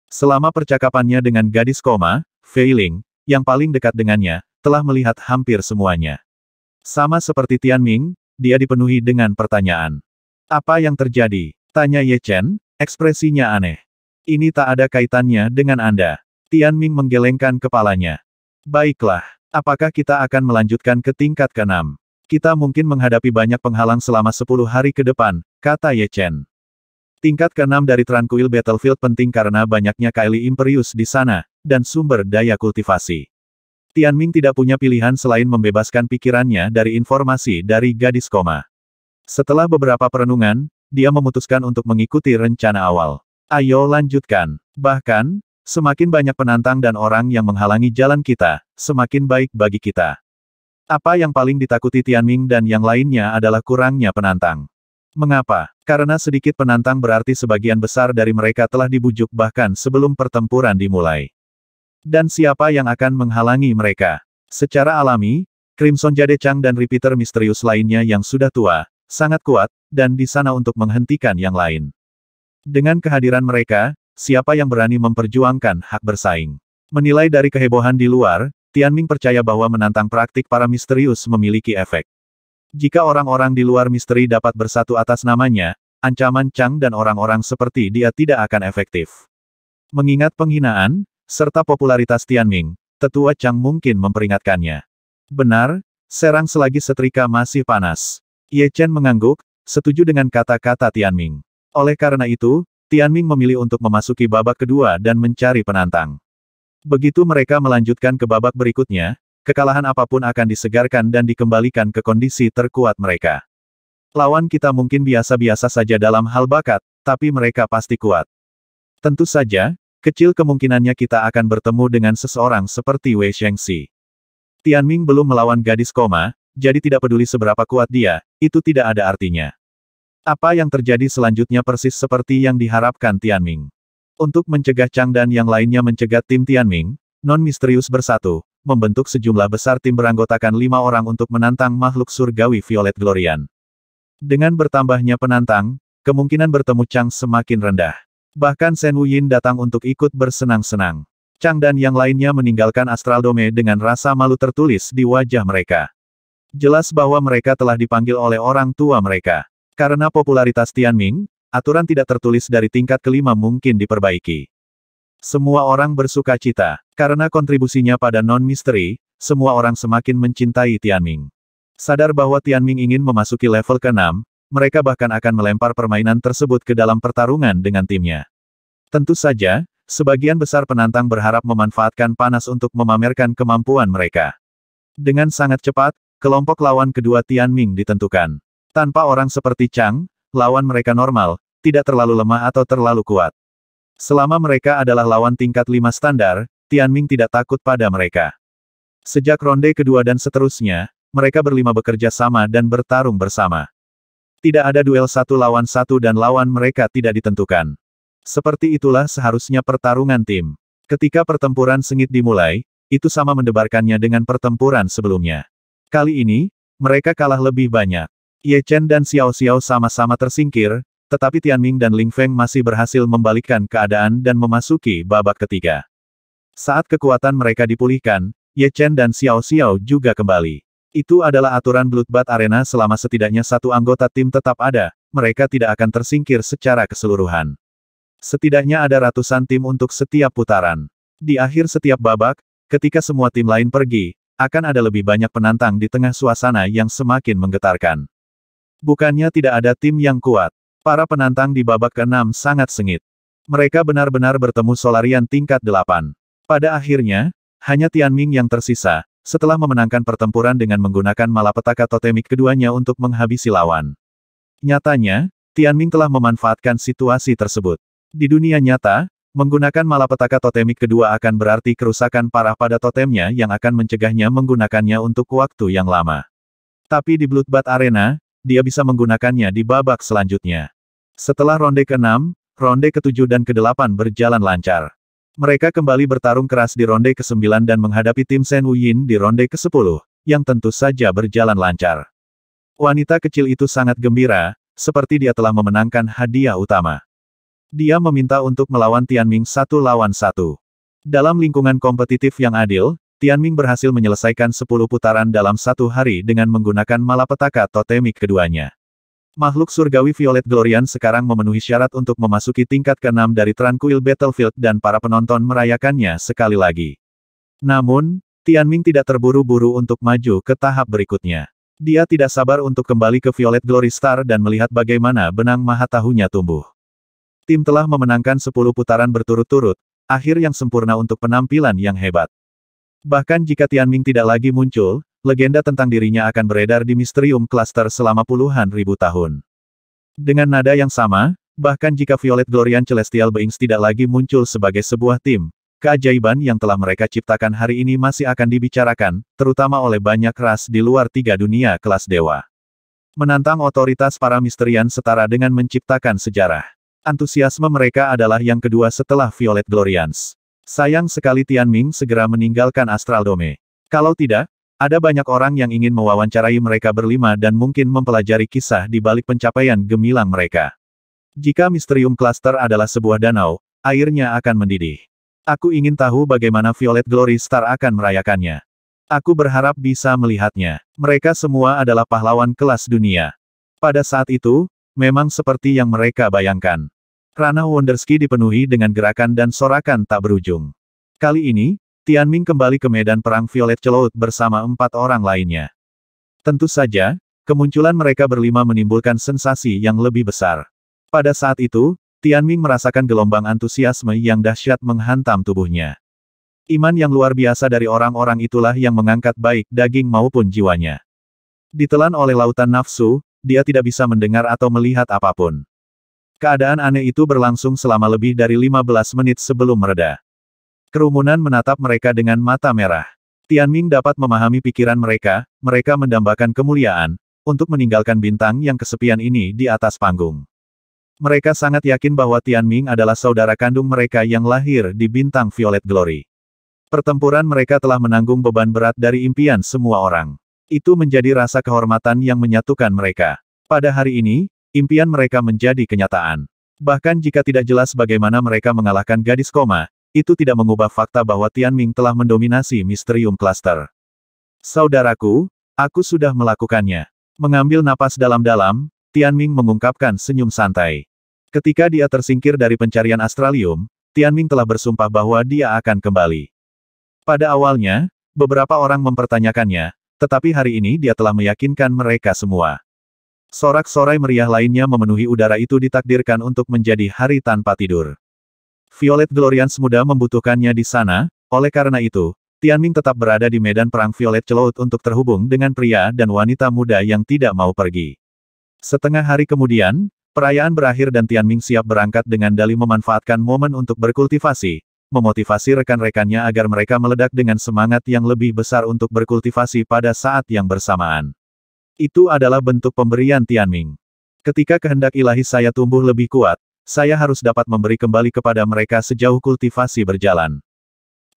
A: Selama percakapannya dengan gadis koma, Fei Ling, yang paling dekat dengannya, telah melihat hampir semuanya. Sama seperti Tianming, dia dipenuhi dengan pertanyaan. Apa yang terjadi? Tanya Ye Chen, ekspresinya aneh. Ini tak ada kaitannya dengan Anda. Tianming menggelengkan kepalanya. Baiklah, apakah kita akan melanjutkan ke tingkat ke-6? Kita mungkin menghadapi banyak penghalang selama 10 hari ke depan, kata Ye Chen. Tingkat ke-6 dari Tranquil Battlefield penting karena banyaknya Kaili Imperius di sana, dan sumber daya kultivasi. Tianming tidak punya pilihan selain membebaskan pikirannya dari informasi dari gadis koma. Setelah beberapa perenungan, dia memutuskan untuk mengikuti rencana awal. Ayo lanjutkan. Bahkan, semakin banyak penantang dan orang yang menghalangi jalan kita, semakin baik bagi kita. Apa yang paling ditakuti Tianming dan yang lainnya adalah kurangnya penantang. Mengapa? Karena sedikit penantang berarti sebagian besar dari mereka telah dibujuk bahkan sebelum pertempuran dimulai. Dan siapa yang akan menghalangi mereka? Secara alami, Crimson Jade Chang dan repeater misterius lainnya yang sudah tua, sangat kuat, dan di sana untuk menghentikan yang lain. Dengan kehadiran mereka, siapa yang berani memperjuangkan hak bersaing? Menilai dari kehebohan di luar, Tianming percaya bahwa menantang praktik para misterius memiliki efek. Jika orang-orang di luar misteri dapat bersatu atas namanya, ancaman Chang dan orang-orang seperti dia tidak akan efektif. Mengingat penghinaan, serta popularitas Tianming, tetua Chang mungkin memperingatkannya. Benar, serang selagi setrika masih panas. Ye Chen mengangguk, setuju dengan kata-kata Tianming. Oleh karena itu, Tianming memilih untuk memasuki babak kedua dan mencari penantang. Begitu mereka melanjutkan ke babak berikutnya, kekalahan apapun akan disegarkan dan dikembalikan ke kondisi terkuat mereka. Lawan kita mungkin biasa-biasa saja dalam hal bakat, tapi mereka pasti kuat. Tentu saja, kecil kemungkinannya kita akan bertemu dengan seseorang seperti Wei Shengxi. Tianming belum melawan gadis koma, jadi tidak peduli seberapa kuat dia, itu tidak ada artinya. Apa yang terjadi selanjutnya persis seperti yang diharapkan Tianming. Untuk mencegah Chang dan yang lainnya mencegat tim Tianming, non-misterius bersatu, membentuk sejumlah besar tim beranggotakan 5 orang untuk menantang makhluk surgawi Violet Glorian. Dengan bertambahnya penantang, kemungkinan bertemu Chang semakin rendah. Bahkan Shen Wuyin datang untuk ikut bersenang-senang. Chang dan yang lainnya meninggalkan Astral Dome dengan rasa malu tertulis di wajah mereka. Jelas bahwa mereka telah dipanggil oleh orang tua mereka. Karena popularitas Tianming, aturan tidak tertulis dari tingkat kelima mungkin diperbaiki. Semua orang bersuka cita. Karena kontribusinya pada non-misteri, semua orang semakin mencintai Tianming. Sadar bahwa Tianming ingin memasuki level ke-6, mereka bahkan akan melempar permainan tersebut ke dalam pertarungan dengan timnya. Tentu saja, sebagian besar penantang berharap memanfaatkan panas untuk memamerkan kemampuan mereka. Dengan sangat cepat, kelompok lawan kedua Tianming ditentukan. Tanpa orang seperti Chang, lawan mereka normal, tidak terlalu lemah atau terlalu kuat. Selama mereka adalah lawan tingkat 5 standar, Tianming tidak takut pada mereka. Sejak ronde kedua dan seterusnya, mereka berlima bekerja sama dan bertarung bersama. Tidak ada duel satu lawan satu dan lawan mereka tidak ditentukan. Seperti itulah seharusnya pertarungan tim. Ketika pertempuran sengit dimulai, itu sama mendebarkannya dengan pertempuran sebelumnya. Kali ini, mereka kalah lebih banyak. Ye Chen dan Xiao Xiao sama-sama tersingkir, tetapi Tianming dan Ling Feng masih berhasil membalikkan keadaan dan memasuki babak ketiga. Saat kekuatan mereka dipulihkan, Ye Chen dan Xiao Xiao juga kembali. Itu adalah aturan Bloodbath Arena selama setidaknya satu anggota tim tetap ada, mereka tidak akan tersingkir secara keseluruhan. Setidaknya ada ratusan tim untuk setiap putaran. Di akhir setiap babak, ketika semua tim lain pergi, akan ada lebih banyak penantang di tengah suasana yang semakin menggetarkan. Bukannya tidak ada tim yang kuat. Para penantang di babak ke-6 sangat sengit. Mereka benar-benar bertemu Solarian tingkat 8. Pada akhirnya, hanya Tianming yang tersisa, setelah memenangkan pertempuran dengan menggunakan malapetaka totemik keduanya untuk menghabisi lawan. Nyatanya, Tianming telah memanfaatkan situasi tersebut. Di dunia nyata, menggunakan malapetaka totemik kedua akan berarti kerusakan parah pada totemnya yang akan mencegahnya menggunakannya untuk waktu yang lama. Tapi di Bloodbath Arena, dia bisa menggunakannya di babak selanjutnya. Setelah ronde ke-6, ronde ke-7 dan ke-8 berjalan lancar. Mereka kembali bertarung keras di ronde ke-9 dan menghadapi tim Shen Wuyin di ronde ke-10, yang tentu saja berjalan lancar. Wanita kecil itu sangat gembira, seperti dia telah memenangkan hadiah utama. Dia meminta untuk melawan Tianming 1 lawan 1. Dalam lingkungan kompetitif yang adil, Tianming berhasil menyelesaikan 10 putaran dalam satu hari dengan menggunakan malapetaka totemik keduanya. Makhluk surgawi Violet Glorian sekarang memenuhi syarat untuk memasuki tingkat ke-6 dari Tranquil Battlefield dan para penonton merayakannya sekali lagi. Namun, Tianming tidak terburu-buru untuk maju ke tahap berikutnya. Dia tidak sabar untuk kembali ke Violet Glory Star dan melihat bagaimana benang mahatahunya tumbuh. Tim telah memenangkan 10 putaran berturut-turut, akhir yang sempurna untuk penampilan yang hebat. Bahkan jika Tianming tidak lagi muncul, legenda tentang dirinya akan beredar di Mysterium Cluster selama puluhan ribu tahun. Dengan nada yang sama, bahkan jika Violet Glorian Celestial Beings tidak lagi muncul sebagai sebuah tim, keajaiban yang telah mereka ciptakan hari ini masih akan dibicarakan, terutama oleh banyak ras di luar 3 dunia kelas dewa. Menantang otoritas para misterian setara dengan menciptakan sejarah. Antusiasme mereka adalah yang kedua setelah Violet Glorians. Sayang sekali Tianming segera meninggalkan Astral Dome. Kalau tidak, ada banyak orang yang ingin mewawancarai mereka berlima dan mungkin mempelajari kisah di balik pencapaian gemilang mereka. Jika Mysterium Cluster adalah sebuah danau, airnya akan mendidih. Aku ingin tahu bagaimana Violet Glory Star akan merayakannya. Aku berharap bisa melihatnya. Mereka semua adalah pahlawan kelas dunia. Pada saat itu, memang seperti yang mereka bayangkan. Ranah Wondersky dipenuhi dengan gerakan dan sorakan tak berujung. Kali ini, Tianming kembali ke medan perang Violet Cloud bersama 4 orang lainnya. Tentu saja, kemunculan mereka berlima menimbulkan sensasi yang lebih besar. Pada saat itu, Tianming merasakan gelombang antusiasme yang dahsyat menghantam tubuhnya. Iman yang luar biasa dari orang-orang itulah yang mengangkat baik daging maupun jiwanya. Ditelan oleh lautan nafsu, dia tidak bisa mendengar atau melihat apapun. Keadaan aneh itu berlangsung selama lebih dari 15 menit sebelum mereda. Kerumunan menatap mereka dengan mata merah. Tianming dapat memahami pikiran mereka, mereka mendambakan kemuliaan, untuk meninggalkan bintang yang kesepian ini di atas panggung. Mereka sangat yakin bahwa Tianming adalah saudara kandung mereka yang lahir di bintang Violet Glory. Pertempuran mereka telah menanggung beban berat dari impian semua orang. Itu menjadi rasa kehormatan yang menyatukan mereka. Pada hari ini, impian mereka menjadi kenyataan. Bahkan jika tidak jelas bagaimana mereka mengalahkan gadis koma, itu tidak mengubah fakta bahwa Tianming telah mendominasi Mysterium Cluster. Saudaraku, aku sudah melakukannya. Mengambil napas dalam-dalam, Tianming mengungkapkan senyum santai. Ketika dia tersingkir dari pencarian Astralium, Tianming telah bersumpah bahwa dia akan kembali. Pada awalnya, beberapa orang mempertanyakannya, tetapi hari ini dia telah meyakinkan mereka semua. Sorak-sorai meriah lainnya memenuhi udara itu ditakdirkan untuk menjadi hari tanpa tidur. Violet Glorians muda membutuhkannya di sana, oleh karena itu, Tianming tetap berada di medan perang Violet Cloud untuk terhubung dengan pria dan wanita muda yang tidak mau pergi. Setengah hari kemudian, Perayaan berakhir dan Tianming siap berangkat dengan dalih memanfaatkan momen untuk berkultivasi, memotivasi rekan-rekannya agar mereka meledak dengan semangat yang lebih besar untuk berkultivasi pada saat yang bersamaan. Itu adalah bentuk pemberian Tianming. Ketika kehendak ilahi saya tumbuh lebih kuat, saya harus dapat memberi kembali kepada mereka sejauh kultivasi berjalan.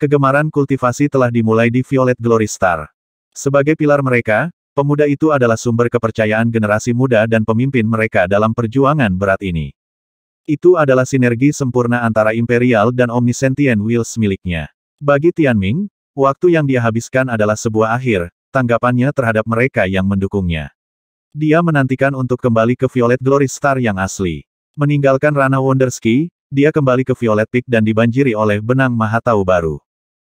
A: Kegemaran kultivasi telah dimulai di Violet Glory Star. Sebagai pilar mereka, pemuda itu adalah sumber kepercayaan generasi muda dan pemimpin mereka dalam perjuangan berat ini. Itu adalah sinergi sempurna antara Imperial dan Omnisentient Wills miliknya. Bagi Tianming, waktu yang dia habiskan adalah sebuah akhir, tanggapannya terhadap mereka yang mendukungnya. Dia menantikan untuk kembali ke Violet Glory Star yang asli. Meninggalkan ranah Wonderski, dia kembali ke Violet Peak dan dibanjiri oleh benang Mahatau baru.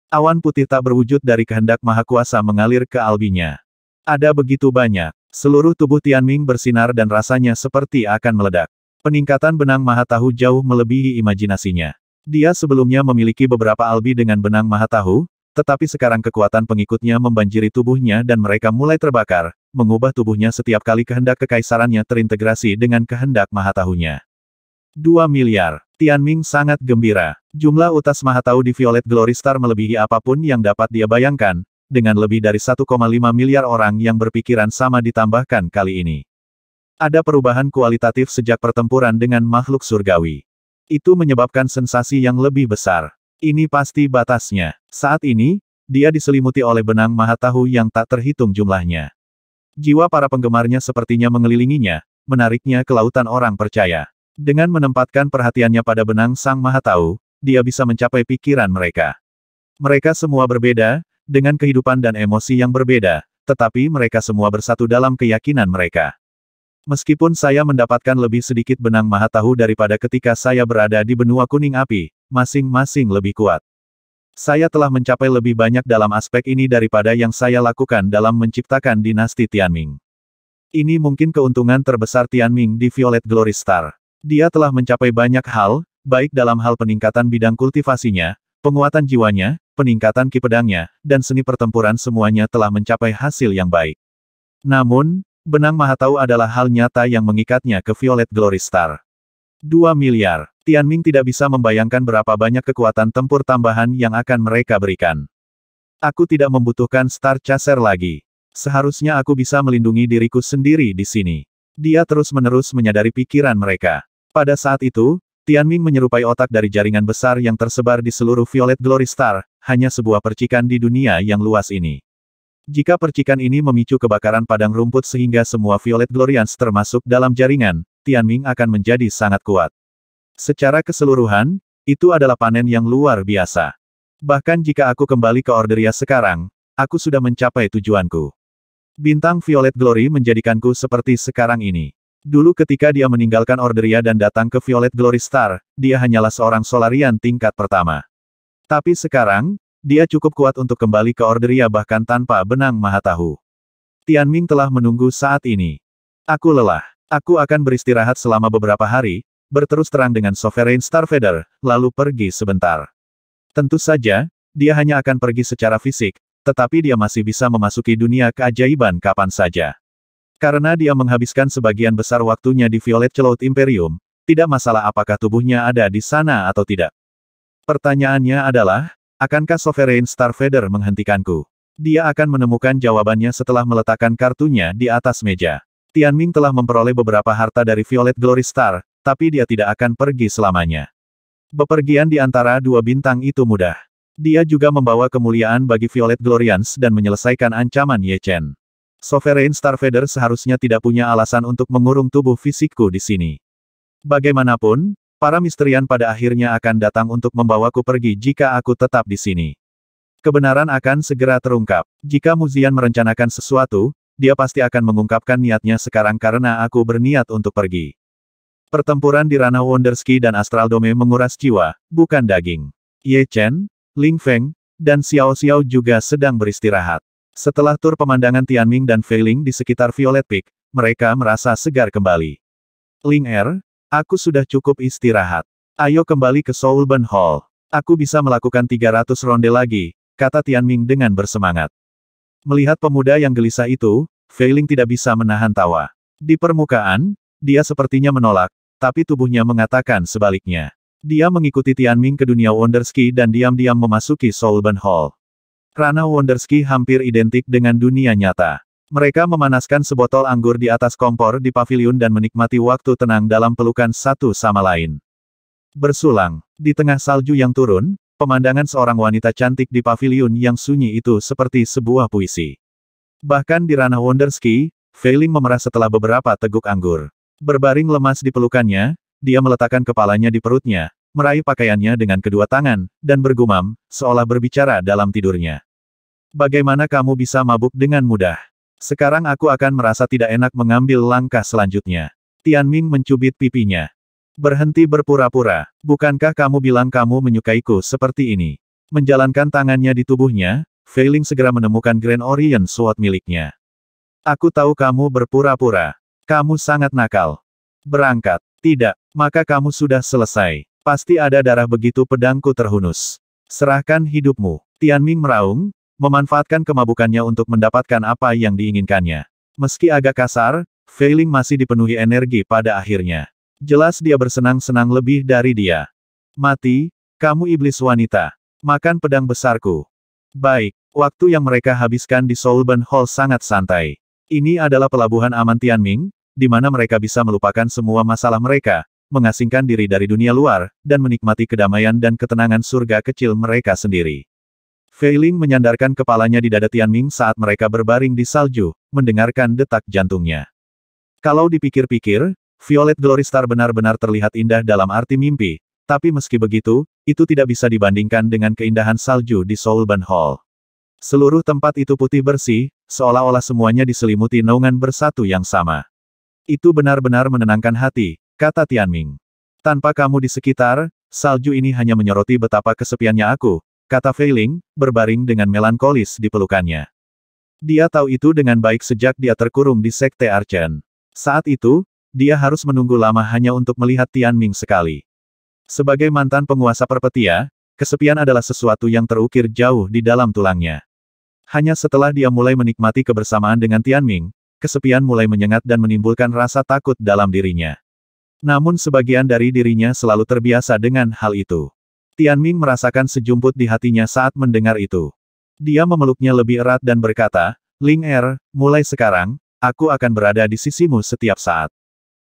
A: Awan putih tak berwujud dari kehendak Maha Kuasa mengalir ke albinya. Ada begitu banyak. Seluruh tubuh Tianming bersinar dan rasanya seperti akan meledak. Peningkatan benang Mahatahu jauh melebihi imajinasinya. Dia sebelumnya memiliki beberapa albi dengan benang Mahatahu, tetapi sekarang kekuatan pengikutnya membanjiri tubuhnya dan mereka mulai terbakar, mengubah tubuhnya setiap kali kehendak kekaisarannya terintegrasi dengan kehendak Mahatahunya. 2 miliar. Tianming sangat gembira. Jumlah utas Mahatau di Violet Glory Star melebihi apapun yang dapat dia bayangkan, dengan lebih dari 1,5 miliar orang yang berpikiran sama ditambahkan kali ini. Ada perubahan kualitatif sejak pertempuran dengan makhluk surgawi. Itu menyebabkan sensasi yang lebih besar. Ini pasti batasnya. Saat ini, dia diselimuti oleh benang Mahatahu yang tak terhitung jumlahnya. Jiwa para penggemarnya sepertinya mengelilinginya, menariknya ke lautan orang percaya. Dengan menempatkan perhatiannya pada benang Sang Mahatau, dia bisa mencapai pikiran mereka. Mereka semua berbeda, dengan kehidupan dan emosi yang berbeda, tetapi mereka semua bersatu dalam keyakinan mereka. Meskipun saya mendapatkan lebih sedikit benang Mahatahu daripada ketika saya berada di benua kuning api, masing-masing lebih kuat. Saya telah mencapai lebih banyak dalam aspek ini daripada yang saya lakukan dalam menciptakan dinasti Tianming. Ini mungkin keuntungan terbesar Tianming di Violet Glory Star. Dia telah mencapai banyak hal, baik dalam hal peningkatan bidang kultivasinya, penguatan jiwanya, peningkatan ki pedangnya, dan seni pertempuran semuanya telah mencapai hasil yang baik. Namun, benang Mahatau adalah hal nyata yang mengikatnya ke Violet Glory Star. 2 miliar. Tianming tidak bisa membayangkan berapa banyak kekuatan tempur tambahan yang akan mereka berikan. Aku tidak membutuhkan Star Chaser lagi. Seharusnya aku bisa melindungi diriku sendiri di sini. Dia terus-menerus menyadari pikiran mereka. Pada saat itu, Tianming menyerupai otak dari jaringan besar yang tersebar di seluruh Violet Glory Star, hanya sebuah percikan di dunia yang luas ini. Jika percikan ini memicu kebakaran padang rumput sehingga semua Violet Glorians termasuk dalam jaringan, Tianming akan menjadi sangat kuat. Secara keseluruhan, itu adalah panen yang luar biasa. Bahkan jika aku kembali ke Orderia sekarang, aku sudah mencapai tujuanku. Bintang Violet Glory menjadikanku seperti sekarang ini. Dulu ketika dia meninggalkan Orderia dan datang ke Violet Glory Star, dia hanyalah seorang Solarian tingkat pertama. Tapi sekarang, dia cukup kuat untuk kembali ke Orderia bahkan tanpa benang Mahatahu. Tianming telah menunggu saat ini. Aku lelah. Aku akan beristirahat selama beberapa hari, berterus terang dengan Sovereign Starfeather, lalu pergi sebentar. Tentu saja, dia hanya akan pergi secara fisik, tetapi dia masih bisa memasuki dunia keajaiban kapan saja. Karena dia menghabiskan sebagian besar waktunya di Violet Cloud Imperium, tidak masalah apakah tubuhnya ada di sana atau tidak. Pertanyaannya adalah, akankah Sovereign Starfeather menghentikanku? Dia akan menemukan jawabannya setelah meletakkan kartunya di atas meja. Tianming telah memperoleh beberapa harta dari Violet Glory Star, tapi dia tidak akan pergi selamanya. Bepergian di antara dua bintang itu mudah. Dia juga membawa kemuliaan bagi Violet Glorians dan menyelesaikan ancaman Ye Chen. Sovereign Starfeather seharusnya tidak punya alasan untuk mengurung tubuh fisikku di sini. Bagaimanapun, para misterian pada akhirnya akan datang untuk membawaku pergi jika aku tetap di sini. Kebenaran akan segera terungkap. Jika Muzian merencanakan sesuatu, dia pasti akan mengungkapkan niatnya sekarang karena aku berniat untuk pergi. Pertempuran di ranah Wonderski dan Astral Dome menguras jiwa, bukan daging. Ye Chen, Ling Feng, dan Xiao Xiao juga sedang beristirahat. Setelah tur pemandangan Tianming dan Fei Ling di sekitar Violet Peak, mereka merasa segar kembali. Ling Er, aku sudah cukup istirahat. Ayo kembali ke Soulburn Hall. Aku bisa melakukan 300 ronde lagi, kata Tianming dengan bersemangat. Melihat pemuda yang gelisah itu, Fei Ling tidak bisa menahan tawa. Di permukaan, dia sepertinya menolak, tapi tubuhnya mengatakan sebaliknya. Dia mengikuti Tianming ke dunia Wonderski dan diam-diam memasuki Soulburn Hall. Ranah Wonderski hampir identik dengan dunia nyata. Mereka memanaskan sebotol anggur di atas kompor di paviliun dan menikmati waktu tenang dalam pelukan satu sama lain. Bersulang, di tengah salju yang turun, pemandangan seorang wanita cantik di paviliun yang sunyi itu seperti sebuah puisi. Bahkan di ranah Wonderski, Fei Ling memerah setelah beberapa teguk anggur. Berbaring lemas di pelukannya, dia meletakkan kepalanya di perutnya, meraih pakaiannya dengan kedua tangan, dan bergumam, seolah berbicara dalam tidurnya. Bagaimana kamu bisa mabuk dengan mudah? Sekarang aku akan merasa tidak enak mengambil langkah selanjutnya. Tianming mencubit pipinya. Berhenti berpura-pura, bukankah kamu bilang kamu menyukaiku seperti ini? Menjalankan tangannya di tubuhnya, Fei Ling segera menemukan Grand Orient Sword miliknya. Aku tahu kamu berpura-pura. Kamu sangat nakal. Berangkat. Tidak, maka kamu sudah selesai. Pasti ada darah begitu pedangku terhunus. Serahkan hidupmu. Tianming meraung, memanfaatkan kemabukannya untuk mendapatkan apa yang diinginkannya. Meski agak kasar, Fei Ling masih dipenuhi energi pada akhirnya. Jelas dia bersenang-senang lebih dari dia. Mati, kamu iblis wanita. Makan pedang besarku. Baik, waktu yang mereka habiskan di Soulburn Hall sangat santai. Ini adalah pelabuhan aman Tianming, di mana mereka bisa melupakan semua masalah mereka, mengasingkan diri dari dunia luar, dan menikmati kedamaian dan ketenangan surga kecil mereka sendiri. Fei Ling menyandarkan kepalanya di dada Tianming saat mereka berbaring di salju, mendengarkan detak jantungnya. Kalau dipikir-pikir, Violet Glory Star benar-benar terlihat indah dalam arti mimpi, tapi meski begitu, itu tidak bisa dibandingkan dengan keindahan salju di Soulburn Hall. Seluruh tempat itu putih bersih, seolah-olah semuanya diselimuti naungan bersatu yang sama. Itu benar-benar menenangkan hati, kata Tianming. Tanpa kamu di sekitar, salju ini hanya menyoroti betapa kesepiannya aku, kata Fei Ling, berbaring dengan melankolis di pelukannya. Dia tahu itu dengan baik sejak dia terkurung di Sekte Archen. Saat itu, dia harus menunggu lama hanya untuk melihat Tianming sekali. Sebagai mantan penguasa Perpetia, kesepian adalah sesuatu yang terukir jauh di dalam tulangnya. Hanya setelah dia mulai menikmati kebersamaan dengan Tianming, kesepian mulai menyengat dan menimbulkan rasa takut dalam dirinya. Namun sebagian dari dirinya selalu terbiasa dengan hal itu. Tianming merasakan sejumput di hatinya saat mendengar itu. Dia memeluknya lebih erat dan berkata, Ling Er, mulai sekarang, aku akan berada di sisimu setiap saat.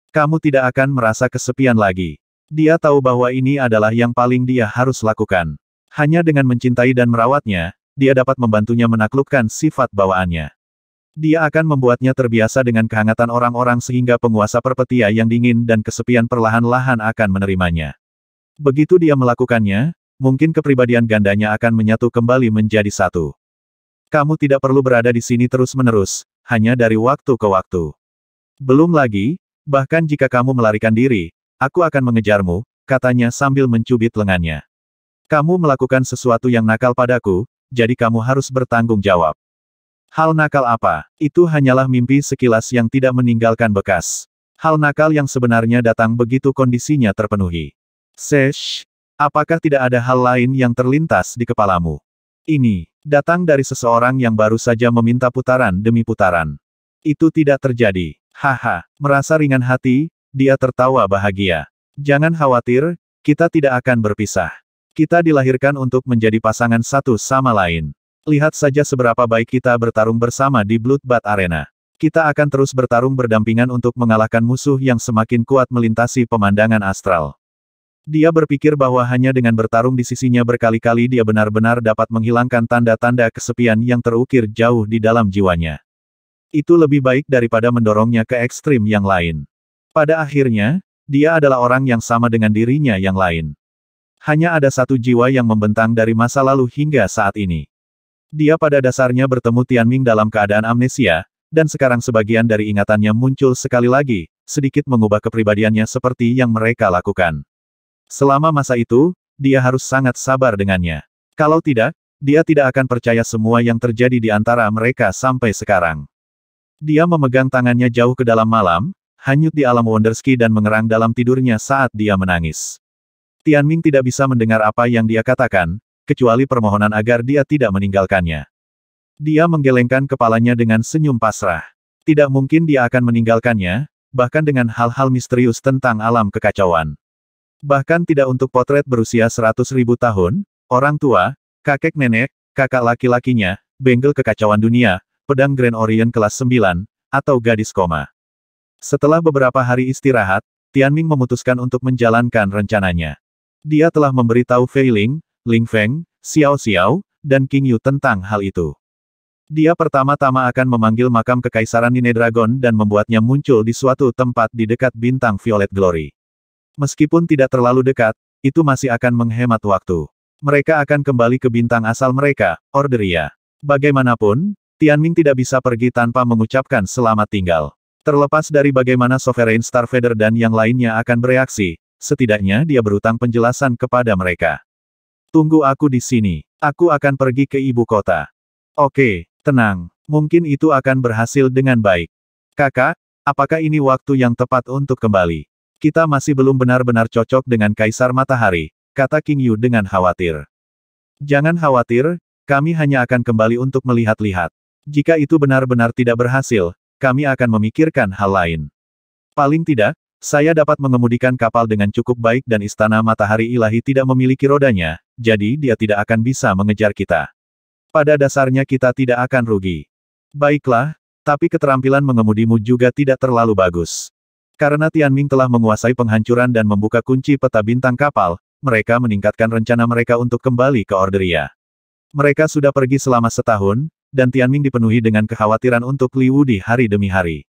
A: Kamu tidak akan merasa kesepian lagi. Dia tahu bahwa ini adalah yang paling dia harus lakukan. Hanya dengan mencintai dan merawatnya, dia dapat membantunya menaklukkan sifat bawaannya. Dia akan membuatnya terbiasa dengan kehangatan orang-orang sehingga penguasa Perpetia yang dingin dan kesepian perlahan-lahan akan menerimanya. Begitu dia melakukannya, mungkin kepribadian gandanya akan menyatu kembali menjadi satu. Kamu tidak perlu berada di sini terus-menerus, hanya dari waktu ke waktu. Belum lagi, bahkan jika kamu melarikan diri, aku akan mengejarmu, katanya sambil mencubit lengannya. Kamu melakukan sesuatu yang nakal padaku, jadi kamu harus bertanggung jawab. Hal nakal apa? Itu hanyalah mimpi sekilas yang tidak meninggalkan bekas. Hal nakal yang sebenarnya datang begitu kondisinya terpenuhi. Sesh, apakah tidak ada hal lain yang terlintas di kepalamu? Ini, datang dari seseorang yang baru saja meminta putaran demi putaran. Itu tidak terjadi. Haha, merasa ringan hati, dia tertawa bahagia. Jangan khawatir, kita tidak akan berpisah. Kita dilahirkan untuk menjadi pasangan satu sama lain. Lihat saja seberapa baik kita bertarung bersama di Bloodbath Arena. Kita akan terus bertarung berdampingan untuk mengalahkan musuh yang semakin kuat melintasi pemandangan astral. Dia berpikir bahwa hanya dengan bertarung di sisinya berkali-kali dia benar-benar dapat menghilangkan tanda-tanda kesepian yang terukir jauh di dalam jiwanya. Itu lebih baik daripada mendorongnya ke ekstrim yang lain. Pada akhirnya, dia adalah orang yang sama dengan dirinya yang lain. Hanya ada satu jiwa yang membentang dari masa lalu hingga saat ini. Dia pada dasarnya bertemu Tianming dalam keadaan amnesia, dan sekarang sebagian dari ingatannya muncul sekali lagi, sedikit mengubah kepribadiannya seperti yang mereka lakukan. Selama masa itu, dia harus sangat sabar dengannya. Kalau tidak, dia tidak akan percaya semua yang terjadi di antara mereka sampai sekarang. Dia memegang tangannya jauh ke dalam malam, hanyut di alam Wonderski dan mengerang dalam tidurnya saat dia menangis. Tianming tidak bisa mendengar apa yang dia katakan, kecuali permohonan agar dia tidak meninggalkannya. Dia menggelengkan kepalanya dengan senyum pasrah. Tidak mungkin dia akan meninggalkannya, bahkan dengan hal-hal misterius tentang alam kekacauan. Bahkan tidak untuk potret berusia 100.000 tahun, orang tua, kakek nenek, kakak laki-lakinya, bengkel kekacauan dunia, pedang Grand Orient kelas 9, atau gadis koma. Setelah beberapa hari istirahat, Tianming memutuskan untuk menjalankan rencananya. Dia telah memberitahu Fei Ling, Ling Feng, Xiao Xiao, dan King Yu tentang hal itu. Dia pertama-tama akan memanggil makam Kekaisaran Nine Dragon dan membuatnya muncul di suatu tempat di dekat bintang Violet Glory. Meskipun tidak terlalu dekat, itu masih akan menghemat waktu. Mereka akan kembali ke bintang asal mereka, Orderia. Bagaimanapun, Tianming tidak bisa pergi tanpa mengucapkan selamat tinggal. Terlepas dari bagaimana Sovereign Starfeather dan yang lainnya akan bereaksi, setidaknya dia berutang penjelasan kepada mereka. Tunggu aku di sini. Aku akan pergi ke ibu kota. Oke, tenang. Mungkin itu akan berhasil dengan baik. Kakak, apakah ini waktu yang tepat untuk kembali? Kita masih belum benar-benar cocok dengan Kaisar Matahari, kata King Yu dengan khawatir. Jangan khawatir, kami hanya akan kembali untuk melihat-lihat. Jika itu benar-benar tidak berhasil, kami akan memikirkan hal lain. Paling tidak, saya dapat mengemudikan kapal dengan cukup baik dan istana matahari ilahi tidak memiliki rodanya, jadi dia tidak akan bisa mengejar kita. Pada dasarnya kita tidak akan rugi. Baiklah, tapi keterampilan mengemudimu juga tidak terlalu bagus. Karena Tianming telah menguasai penghancuran dan membuka kunci peta bintang kapal, mereka meningkatkan rencana mereka untuk kembali ke Orderia. Mereka sudah pergi selama setahun, dan Tianming dipenuhi dengan kekhawatiran untuk Li Wu di hari demi hari.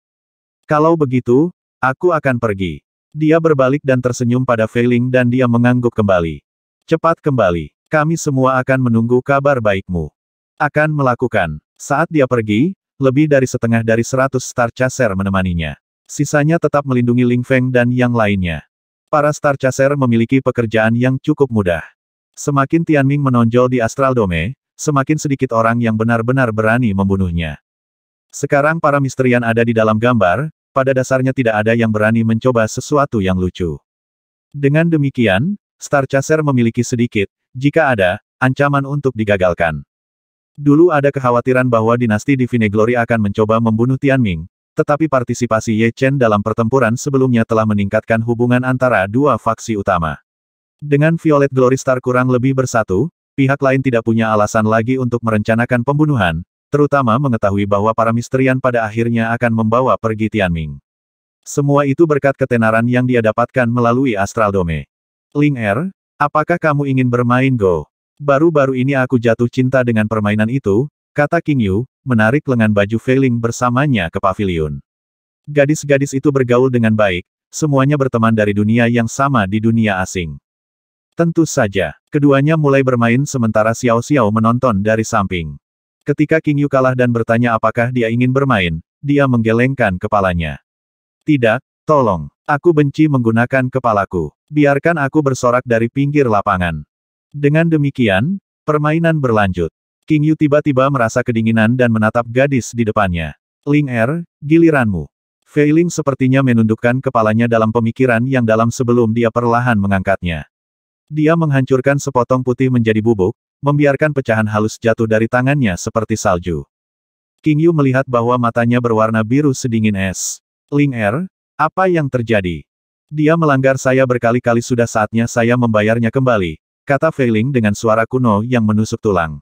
A: Kalau begitu, aku akan pergi. Dia berbalik dan tersenyum pada Fei Ling dan dia mengangguk kembali. Cepat kembali. Kami semua akan menunggu kabar baikmu. Akan melakukan. Saat dia pergi, lebih dari setengah dari 100 Star Chaser menemaninya. Sisanya tetap melindungi Ling Feng dan yang lainnya. Para Star Chaser memiliki pekerjaan yang cukup mudah. Semakin Tianming menonjol di Astral Dome, semakin sedikit orang yang benar-benar berani membunuhnya. Sekarang para misterian ada di dalam gambar, pada dasarnya tidak ada yang berani mencoba sesuatu yang lucu. Dengan demikian, Star Chaser memiliki sedikit, jika ada, ancaman untuk digagalkan. Dulu ada kekhawatiran bahwa dinasti Divine Glory akan mencoba membunuh Tianming, tetapi partisipasi Ye Chen dalam pertempuran sebelumnya telah meningkatkan hubungan antara dua faksi utama. Dengan Violet Glory Star kurang lebih bersatu, pihak lain tidak punya alasan lagi untuk merencanakan pembunuhan, terutama mengetahui bahwa para misterian pada akhirnya akan membawa pergi Tianming. Semua itu berkat ketenaran yang dia dapatkan melalui Astral Dome. Ling Er, apakah kamu ingin bermain Go? Baru-baru ini aku jatuh cinta dengan permainan itu, kata King Yu, menarik lengan baju Fei Ling bersamanya ke pavilion. Gadis-gadis itu bergaul dengan baik, semuanya berteman dari dunia yang sama di dunia asing. Tentu saja, keduanya mulai bermain sementara Xiao Xiao menonton dari samping. Ketika King Yu kalah dan bertanya apakah dia ingin bermain, dia menggelengkan kepalanya. Tidak, tolong, aku benci menggunakan kepalaku. Biarkan aku bersorak dari pinggir lapangan. Dengan demikian, permainan berlanjut. King Yu tiba-tiba merasa kedinginan dan menatap gadis di depannya. Ling Er, giliranmu. Fei Ling sepertinya menundukkan kepalanya dalam pemikiran yang dalam sebelum dia perlahan mengangkatnya. Dia menghancurkan sepotong putih menjadi bubuk, membiarkan pecahan halus jatuh dari tangannya seperti salju. King Yu melihat bahwa matanya berwarna biru sedingin es. Ling Er, apa yang terjadi? Dia melanggar saya berkali-kali, sudah saatnya saya membayarnya kembali, kata Fei Ling dengan suara kuno yang menusuk tulang.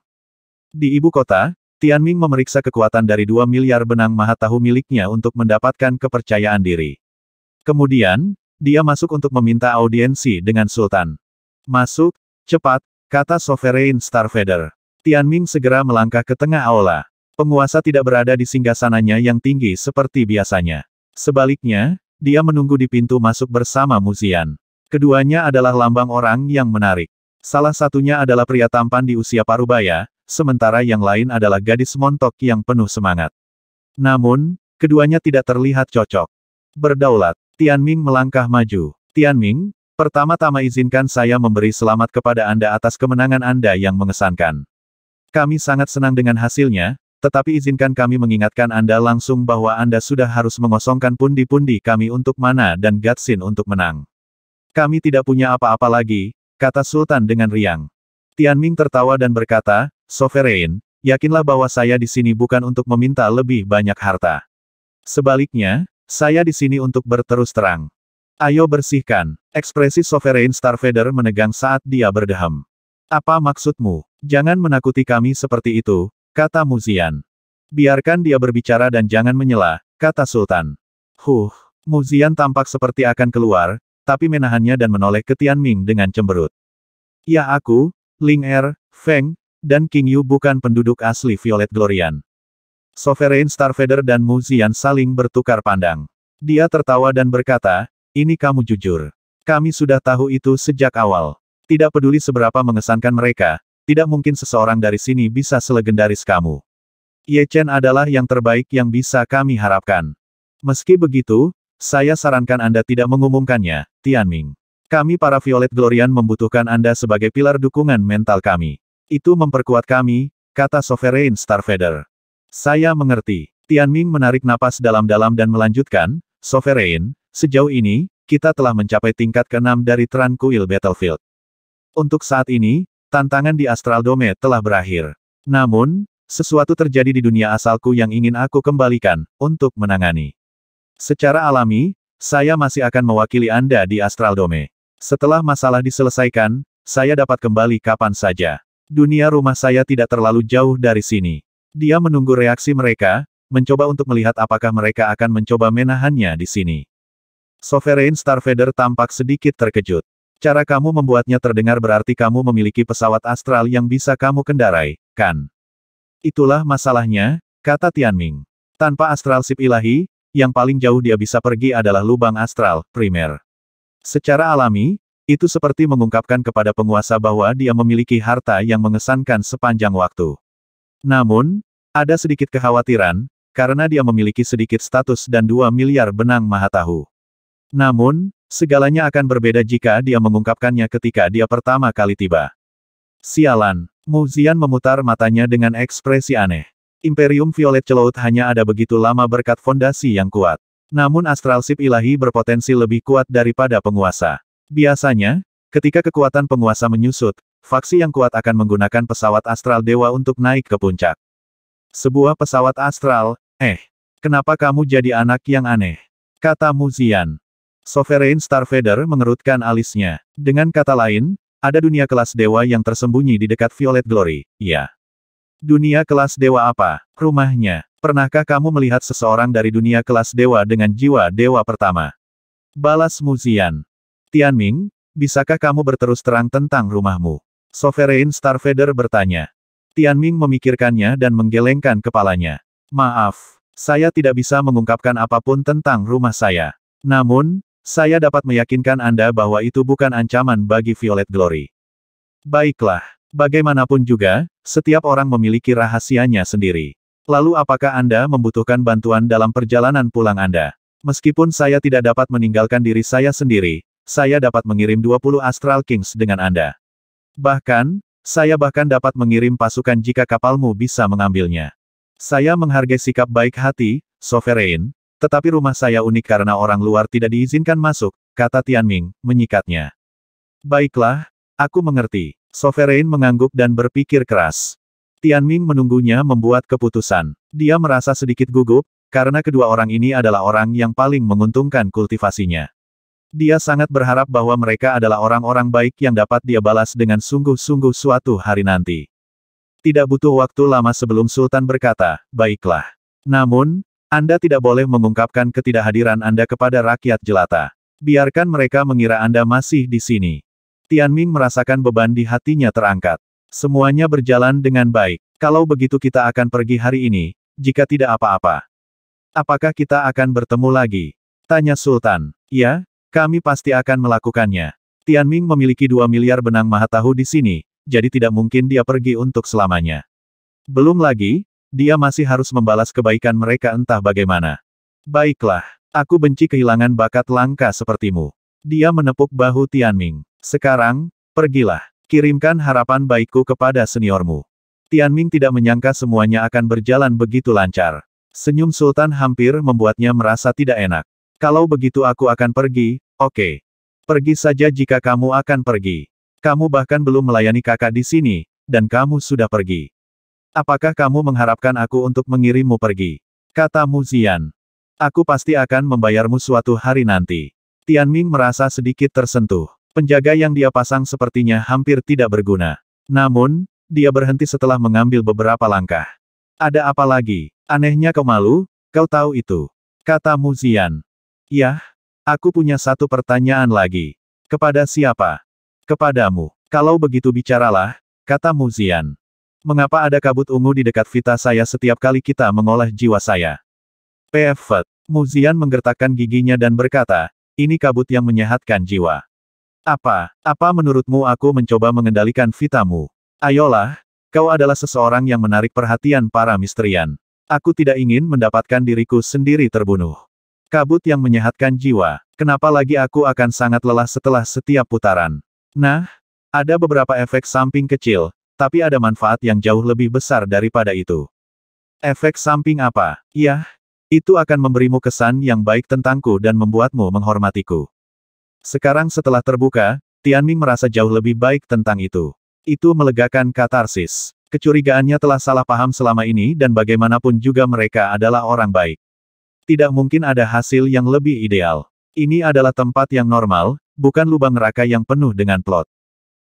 A: Di ibu kota, Tianming memeriksa kekuatan dari 2 miliar benang mahatahu miliknya untuk mendapatkan kepercayaan diri. Kemudian, dia masuk untuk meminta audiensi dengan Sultan. Masuk, cepat, kata Sovereign Starfeather. Tianming segera melangkah ke tengah aula. Penguasa tidak berada di singgasananya yang tinggi seperti biasanya. Sebaliknya, dia menunggu di pintu masuk bersama Muzian. Keduanya adalah lambang orang yang menarik. Salah satunya adalah pria tampan di usia parubaya, sementara yang lain adalah gadis montok yang penuh semangat. Namun, keduanya tidak terlihat cocok. Berdaulat, Tianming melangkah maju. Tianming, pertama-tama izinkan saya memberi selamat kepada Anda atas kemenangan Anda yang mengesankan. Kami sangat senang dengan hasilnya, tetapi izinkan kami mengingatkan Anda langsung bahwa Anda sudah harus mengosongkan pundi-pundi kami untuk mana dan Gatsin untuk menang. Kami tidak punya apa-apa lagi, kata Sultan dengan riang. Tianming tertawa dan berkata, Sovereign, yakinlah bahwa saya di sini bukan untuk meminta lebih banyak harta. Sebaliknya, saya di sini untuk berterus terang. Ayo bersihkan. Ekspresi Sovereign Starvader menegang saat dia berdeham. Apa maksudmu? Jangan menakuti kami seperti itu, kata Muzian. Biarkan dia berbicara dan jangan menyela, kata Sultan. Muzian tampak seperti akan keluar, tapi menahannya dan menoleh ke Tianming dengan cemberut. Ya aku, Ling Er, Feng, dan King Yu bukan penduduk asli Violet Glorian. Sovereign Starvader dan Muzian saling bertukar pandang. Dia tertawa dan berkata, ini kamu jujur. Kami sudah tahu itu sejak awal. Tidak peduli seberapa mengesankan mereka, tidak mungkin seseorang dari sini bisa selegendaris kamu. Ye Chen adalah yang terbaik yang bisa kami harapkan. Meski begitu, saya sarankan Anda tidak mengumumkannya, Tianming. Kami para Violet Glorian membutuhkan Anda sebagai pilar dukungan mental kami. Itu memperkuat kami, kata Sovereign Starvader. Saya mengerti. Tianming menarik napas dalam-dalam dan melanjutkan, Sovereign, sejauh ini, kita telah mencapai tingkat ke-6 dari Tranquil Battlefield. Untuk saat ini, tantangan di Astral Dome telah berakhir. Namun, sesuatu terjadi di dunia asalku yang ingin aku kembalikan, untuk menangani. Secara alami, saya masih akan mewakili Anda di Astral Dome. Setelah masalah diselesaikan, saya dapat kembali kapan saja. Dunia rumah saya tidak terlalu jauh dari sini. Dia menunggu reaksi mereka, mencoba untuk melihat apakah mereka akan mencoba menahannya di sini. Sovereign Starvader tampak sedikit terkejut. Cara kamu membuatnya terdengar berarti kamu memiliki pesawat astral yang bisa kamu kendarai, kan? Itulah masalahnya, kata Tianming. Tanpa astral ship ilahi, yang paling jauh dia bisa pergi adalah lubang astral, primer. Secara alami, itu seperti mengungkapkan kepada penguasa bahwa dia memiliki harta yang mengesankan sepanjang waktu. Namun, ada sedikit kekhawatiran, karena dia memiliki sedikit status dan 2 miliar benang mahatahu. Namun, segalanya akan berbeda jika dia mengungkapkannya ketika dia pertama kali tiba. Sialan, Muzian memutar matanya dengan ekspresi aneh. Imperium Violet Cloud hanya ada begitu lama berkat fondasi yang kuat. Namun Astral Ship ilahi berpotensi lebih kuat daripada penguasa. Biasanya, ketika kekuatan penguasa menyusut, faksi yang kuat akan menggunakan pesawat astral dewa untuk naik ke puncak. Sebuah pesawat astral, kenapa kamu jadi anak yang aneh? Kata Muzian. Sovereign Starvader mengerutkan alisnya. Dengan kata lain, ada dunia kelas dewa yang tersembunyi di dekat Violet Glory, ya. Dunia kelas dewa apa? Rumahnya. Pernahkah kamu melihat seseorang dari dunia kelas dewa dengan jiwa dewa pertama? Balas Muzian. Tianming, bisakah kamu berterus terang tentang rumahmu? Sovereign Starvader bertanya. Tianming memikirkannya dan menggelengkan kepalanya. Maaf, saya tidak bisa mengungkapkan apapun tentang rumah saya. Namun, saya dapat meyakinkan Anda bahwa itu bukan ancaman bagi Violet Glory. Baiklah, bagaimanapun juga, setiap orang memiliki rahasianya sendiri. Lalu apakah Anda membutuhkan bantuan dalam perjalanan pulang Anda? Meskipun saya tidak dapat meninggalkan diri saya sendiri, saya dapat mengirim 20 Astral Kings dengan Anda. Bahkan, saya dapat mengirim pasukan jika kapalmu bisa mengambilnya. Saya menghargai sikap baik hati, Sovereign, tetapi rumah saya unik karena orang luar tidak diizinkan masuk, kata Tianming, menyikatnya. Baiklah, aku mengerti. Sovereign mengangguk dan berpikir keras. Tianming menunggunya membuat keputusan. Dia merasa sedikit gugup, karena kedua orang ini adalah orang yang paling menguntungkan kultivasinya. Dia sangat berharap bahwa mereka adalah orang-orang baik yang dapat dia balas dengan sungguh-sungguh suatu hari nanti. Tidak butuh waktu lama sebelum Sultan berkata, baiklah. Namun, Anda tidak boleh mengungkapkan ketidakhadiran Anda kepada rakyat jelata. Biarkan mereka mengira Anda masih di sini. Tianming merasakan beban di hatinya terangkat. Semuanya berjalan dengan baik. Kalau begitu kita akan pergi hari ini, jika tidak apa-apa. Apakah kita akan bertemu lagi? Tanya Sultan. Ya, kami pasti akan melakukannya. Tianming memiliki 2 miliar benang mahatahu di sini, jadi tidak mungkin dia pergi untuk selamanya. Belum lagi, dia masih harus membalas kebaikan mereka entah bagaimana. Baiklah, aku benci kehilangan bakat langka sepertimu. Dia menepuk bahu Tianming. Sekarang, pergilah. Kirimkan harapan baikku kepada seniormu. Tianming tidak menyangka semuanya akan berjalan begitu lancar. Senyum Sultan hampir membuatnya merasa tidak enak. Kalau begitu aku akan pergi, oke. Pergi saja jika kamu akan pergi. Kamu bahkan belum melayani kakak di sini, dan kamu sudah pergi. Apakah kamu mengharapkan aku untuk mengirimmu pergi? Kata Muzian. Aku pasti akan membayarmu suatu hari nanti. Tianming merasa sedikit tersentuh. Penjaga yang dia pasang sepertinya hampir tidak berguna. Namun, dia berhenti setelah mengambil beberapa langkah. Ada apa lagi? Anehnya kau malu, kau tahu itu. Kata Mu Ziyan. Yah, aku punya satu pertanyaan lagi. Kepada siapa? Kepadamu. Kalau begitu bicaralah, kata Mu Ziyan. Mengapa ada kabut ungu di dekat Vita saya setiap kali kita mengolah jiwa saya? Pevet. Mu Ziyan menggertakkan giginya dan berkata, ini kabut yang menyehatkan jiwa. Apa menurutmu aku mencoba mengendalikan Vitamu? Ayolah, kau adalah seseorang yang menarik perhatian para misterian. Aku tidak ingin mendapatkan diriku sendiri terbunuh. Kabut yang menyehatkan jiwa, kenapa lagi aku akan sangat lelah setelah setiap putaran? Nah, ada beberapa efek samping kecil, tapi ada manfaat yang jauh lebih besar daripada itu. Efek samping apa? Yah, itu akan memberimu kesan yang baik tentangku dan membuatmu menghormatiku. Sekarang setelah terbuka, Tianming merasa jauh lebih baik tentang itu. Itu melegakan katarsis. Kecurigaannya telah salah paham selama ini dan bagaimanapun juga mereka adalah orang baik. Tidak mungkin ada hasil yang lebih ideal. Ini adalah tempat yang normal, bukan lubang neraka yang penuh dengan plot.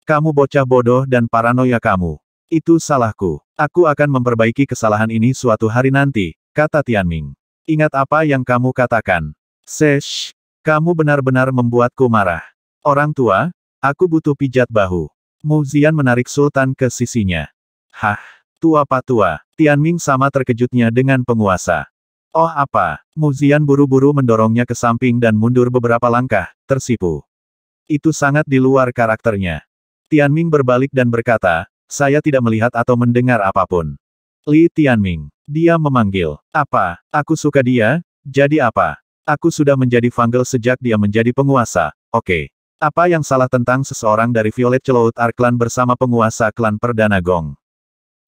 A: Kamu bocah bodoh dan paranoia kamu. Itu salahku. Aku akan memperbaiki kesalahan ini suatu hari nanti, kata Tianming. Ingat apa yang kamu katakan. Sesh, kamu benar-benar membuatku marah. Orang tua, aku butuh pijat bahu. Mu Ziyan menarik Sultan ke sisinya. Hah, tua patua. Tianming sama terkejutnya dengan penguasa. Oh apa? Mu Ziyan buru-buru mendorongnya ke samping dan mundur beberapa langkah, tersipu. Itu sangat di luar karakternya. Tianming berbalik dan berkata, saya tidak melihat atau mendengar apapun. Li Tianming. Dia memanggil. Apa? Aku suka dia, jadi apa? Aku sudah menjadi Fanggel sejak dia menjadi penguasa, oke. Apa yang salah tentang seseorang dari Violet Cloud Ark Clan bersama penguasa klan Perdana Gong?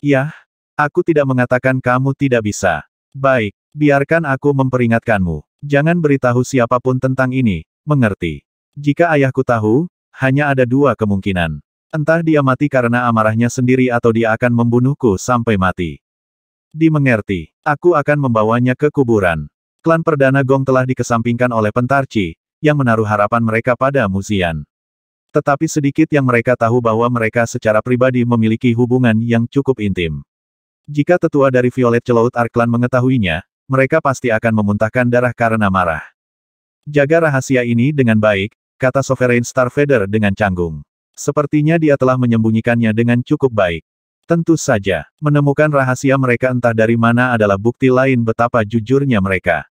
A: Yah, aku tidak mengatakan kamu tidak bisa. Baik, biarkan aku memperingatkanmu. Jangan beritahu siapapun tentang ini, mengerti? Jika ayahku tahu, hanya ada dua kemungkinan. Entah dia mati karena amarahnya sendiri atau dia akan membunuhku sampai mati. Dimengerti, aku akan membawanya ke kuburan. Klan Perdana Gong telah dikesampingkan oleh Pentarci, yang menaruh harapan mereka pada Mu Ziyan. Tetapi sedikit yang mereka tahu bahwa mereka secara pribadi memiliki hubungan yang cukup intim. Jika tetua dari Violet Cloud Ark Clan mengetahuinya, mereka pasti akan memuntahkan darah karena marah. Jaga rahasia ini dengan baik, kata Sovereign Starfeather dengan canggung. Sepertinya dia telah menyembunyikannya dengan cukup baik. Tentu saja, menemukan rahasia mereka entah dari mana adalah bukti lain betapa jujurnya mereka.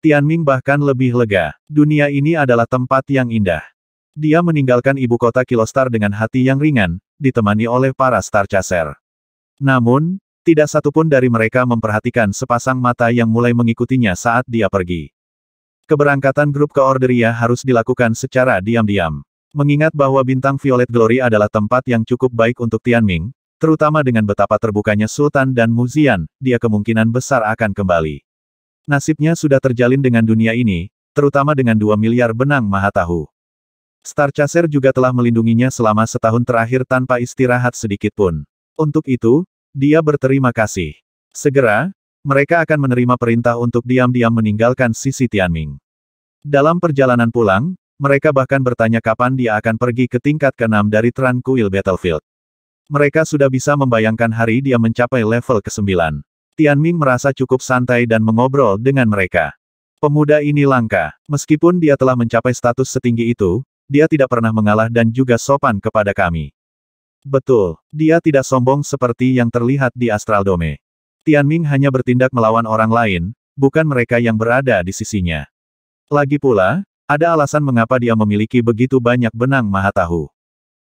A: Tianming bahkan lebih lega. Dunia ini adalah tempat yang indah. Dia meninggalkan ibu kota Kilostar dengan hati yang ringan, ditemani oleh para Star Chaser. Namun, tidak satupun dari mereka memperhatikan sepasang mata yang mulai mengikutinya saat dia pergi. Keberangkatan grup ke Orderia harus dilakukan secara diam-diam. Mengingat bahwa bintang Violet Glory adalah tempat yang cukup baik untuk Tianming, terutama dengan betapa terbukanya Sultan dan Mu Ziyan, dia kemungkinan besar akan kembali. Nasibnya sudah terjalin dengan dunia ini, terutama dengan 2 miliar benang Mahatahu. Star Chaser juga telah melindunginya selama setahun terakhir tanpa istirahat sedikitpun. Untuk itu, dia berterima kasih. Segera, mereka akan menerima perintah untuk diam-diam meninggalkan sisi Tianming. Dalam perjalanan pulang, mereka bahkan bertanya kapan dia akan pergi ke tingkat ke-6 dari Tranquil Battlefield. Mereka sudah bisa membayangkan hari dia mencapai level ke-9. Tianming merasa cukup santai dan mengobrol dengan mereka. Pemuda ini langka. Meskipun dia telah mencapai status setinggi itu, dia tidak pernah mengalah dan juga sopan kepada kami. Betul, dia tidak sombong seperti yang terlihat di Astral Dome. Tianming hanya bertindak melawan orang lain, bukan mereka yang berada di sisinya. Lagi pula, ada alasan mengapa dia memiliki begitu banyak benang Mahatahu.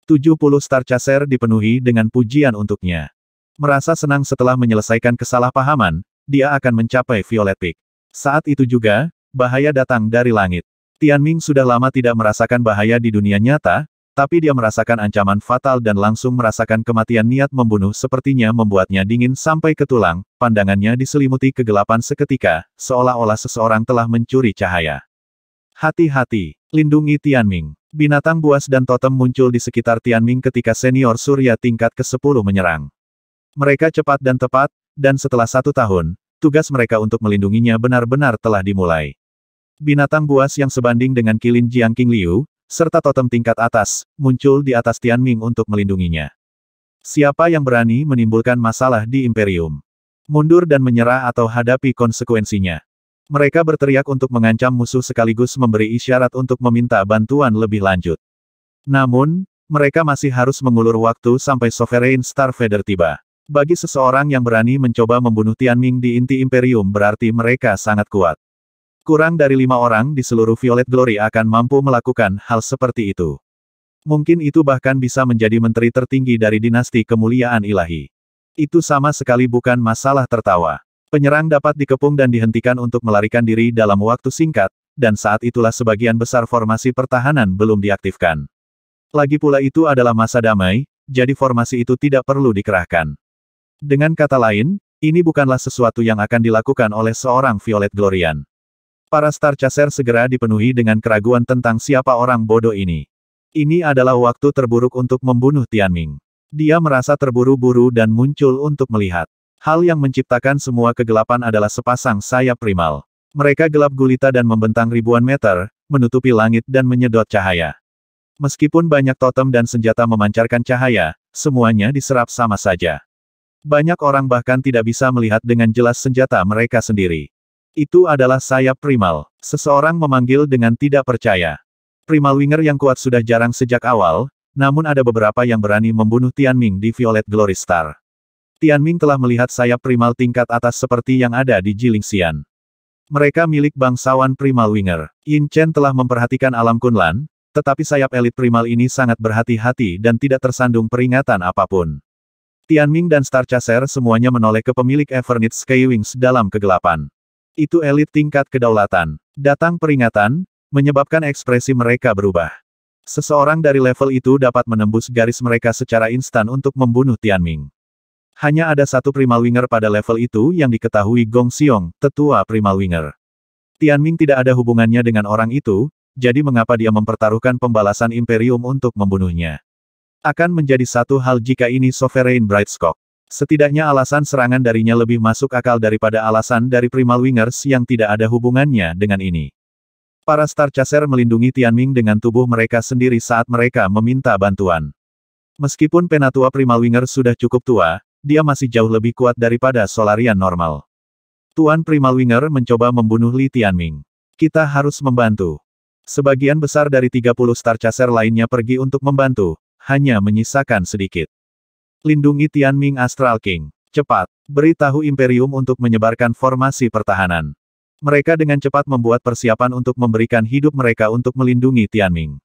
A: 70 Star Chaser dipenuhi dengan pujian untuknya. Merasa senang setelah menyelesaikan kesalahpahaman, dia akan mencapai Violet Peak. Saat itu juga, bahaya datang dari langit. Tianming sudah lama tidak merasakan bahaya di dunia nyata, tapi dia merasakan ancaman fatal dan langsung merasakan kematian niat membunuh sepertinya membuatnya dingin sampai ke tulang, pandangannya diselimuti kegelapan seketika, seolah-olah seseorang telah mencuri cahaya. Hati-hati, lindungi Tianming. Binatang buas dan totem muncul di sekitar Tianming ketika senior surya tingkat ke-10 menyerang. Mereka cepat dan tepat, dan setelah 1 tahun, tugas mereka untuk melindunginya benar-benar telah dimulai. Binatang buas yang sebanding dengan kilin Jiang King Liu, serta totem tingkat atas, muncul di atas Tianming untuk melindunginya. Siapa yang berani menimbulkan masalah di Imperium? Mundur dan menyerah atau hadapi konsekuensinya. Mereka berteriak untuk mengancam musuh sekaligus memberi isyarat untuk meminta bantuan lebih lanjut. Namun, mereka masih harus mengulur waktu sampai Sovereign Starvader tiba. Bagi seseorang yang berani mencoba membunuh Tianming di inti Imperium berarti mereka sangat kuat. Kurang dari 5 orang di seluruh Violet Glory akan mampu melakukan hal seperti itu. Mungkin itu bahkan bisa menjadi menteri tertinggi dari dinasti kemuliaan ilahi. Itu sama sekali bukan masalah tertawa. Penyerang dapat dikepung dan dihentikan untuk melarikan diri dalam waktu singkat, dan saat itulah sebagian besar formasi pertahanan belum diaktifkan. Lagi pula itu adalah masa damai, jadi formasi itu tidak perlu dikerahkan. Dengan kata lain, ini bukanlah sesuatu yang akan dilakukan oleh seorang Violet Glorian. Para Star Chaser segera dipenuhi dengan keraguan tentang siapa orang bodoh ini. Ini adalah waktu terburuk untuk membunuh Tianming. Dia merasa terburu-buru dan muncul untuk melihat. Hal yang menciptakan semua kegelapan adalah sepasang sayap primal. Mereka gelap gulita dan membentang ribuan meter, menutupi langit dan menyedot cahaya. Meskipun banyak totem dan senjata memancarkan cahaya, semuanya diserap sama saja. Banyak orang bahkan tidak bisa melihat dengan jelas senjata mereka sendiri. Itu adalah sayap primal. Seseorang memanggil dengan tidak percaya. Primal Winger yang kuat sudah jarang sejak awal, namun ada beberapa yang berani membunuh Tianming di Violet Glory Star. Tianming telah melihat sayap primal tingkat atas seperti yang ada di Jilingxian. Mereka milik bangsawan Primal Winger. Yin Chen telah memperhatikan alam Kunlan, tetapi sayap elit primal ini sangat berhati-hati dan tidak tersandung peringatan apapun. Tianming dan Star Chaser semuanya menoleh ke pemilik Evernit Skywings dalam kegelapan. Itu elit tingkat kedaulatan. Datang peringatan, menyebabkan ekspresi mereka berubah. Seseorang dari level itu dapat menembus garis mereka secara instan untuk membunuh Tianming. Hanya ada satu Primal Winger pada level itu yang diketahui Gong Xiong, tetua Primal Winger. Tianming tidak ada hubungannya dengan orang itu, jadi mengapa dia mempertaruhkan pembalasan Imperium untuk membunuhnya? Akan menjadi satu hal jika ini Sovereign Brightscock. Setidaknya alasan serangan darinya lebih masuk akal daripada alasan dari Primal Wingers yang tidak ada hubungannya dengan ini. Para Star Chaser melindungi Tianming dengan tubuh mereka sendiri saat mereka meminta bantuan. Meskipun penatua Primal Winger sudah cukup tua, dia masih jauh lebih kuat daripada Solarian normal. Tuan Primal Winger mencoba membunuh Li Tianming. Kita harus membantu. Sebagian besar dari 30 Star Chaser lainnya pergi untuk membantu, hanya menyisakan sedikit. Lindungi Tianming Astral King. Cepat, beritahu Imperium untuk menyebarkan formasi pertahanan. Mereka dengan cepat membuat persiapan untuk memberikan hidup mereka untuk melindungi Tianming.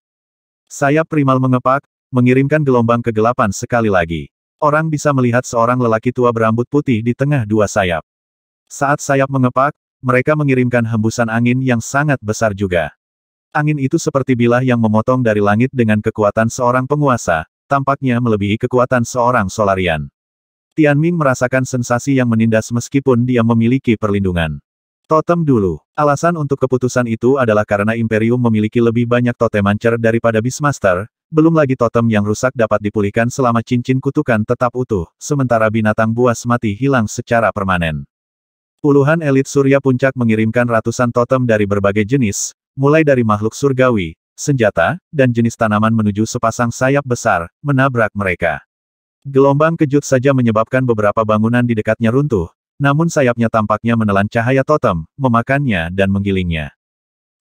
A: Sayap primal mengepak, mengirimkan gelombang kegelapan sekali lagi. Orang bisa melihat seorang lelaki tua berambut putih di tengah dua sayap. Saat sayap mengepak, mereka mengirimkan hembusan angin yang sangat besar juga. Angin itu seperti bilah yang memotong dari langit dengan kekuatan seorang penguasa, tampaknya melebihi kekuatan seorang Solarian. Tianming merasakan sensasi yang menindas meskipun dia memiliki perlindungan. Totem dulu. Alasan untuk keputusan itu adalah karena Imperium memiliki lebih banyak totem mancer daripada Beastmaster, belum lagi totem yang rusak dapat dipulihkan selama cincin kutukan tetap utuh, sementara binatang buas mati hilang secara permanen. Puluhan elit surya puncak mengirimkan ratusan totem dari berbagai jenis, mulai dari makhluk surgawi, senjata, dan jenis tanaman menuju sepasang sayap besar, menabrak mereka. Gelombang kejut saja menyebabkan beberapa bangunan di dekatnya runtuh, namun sayapnya tampaknya menelan cahaya totem, memakannya dan menggilingnya.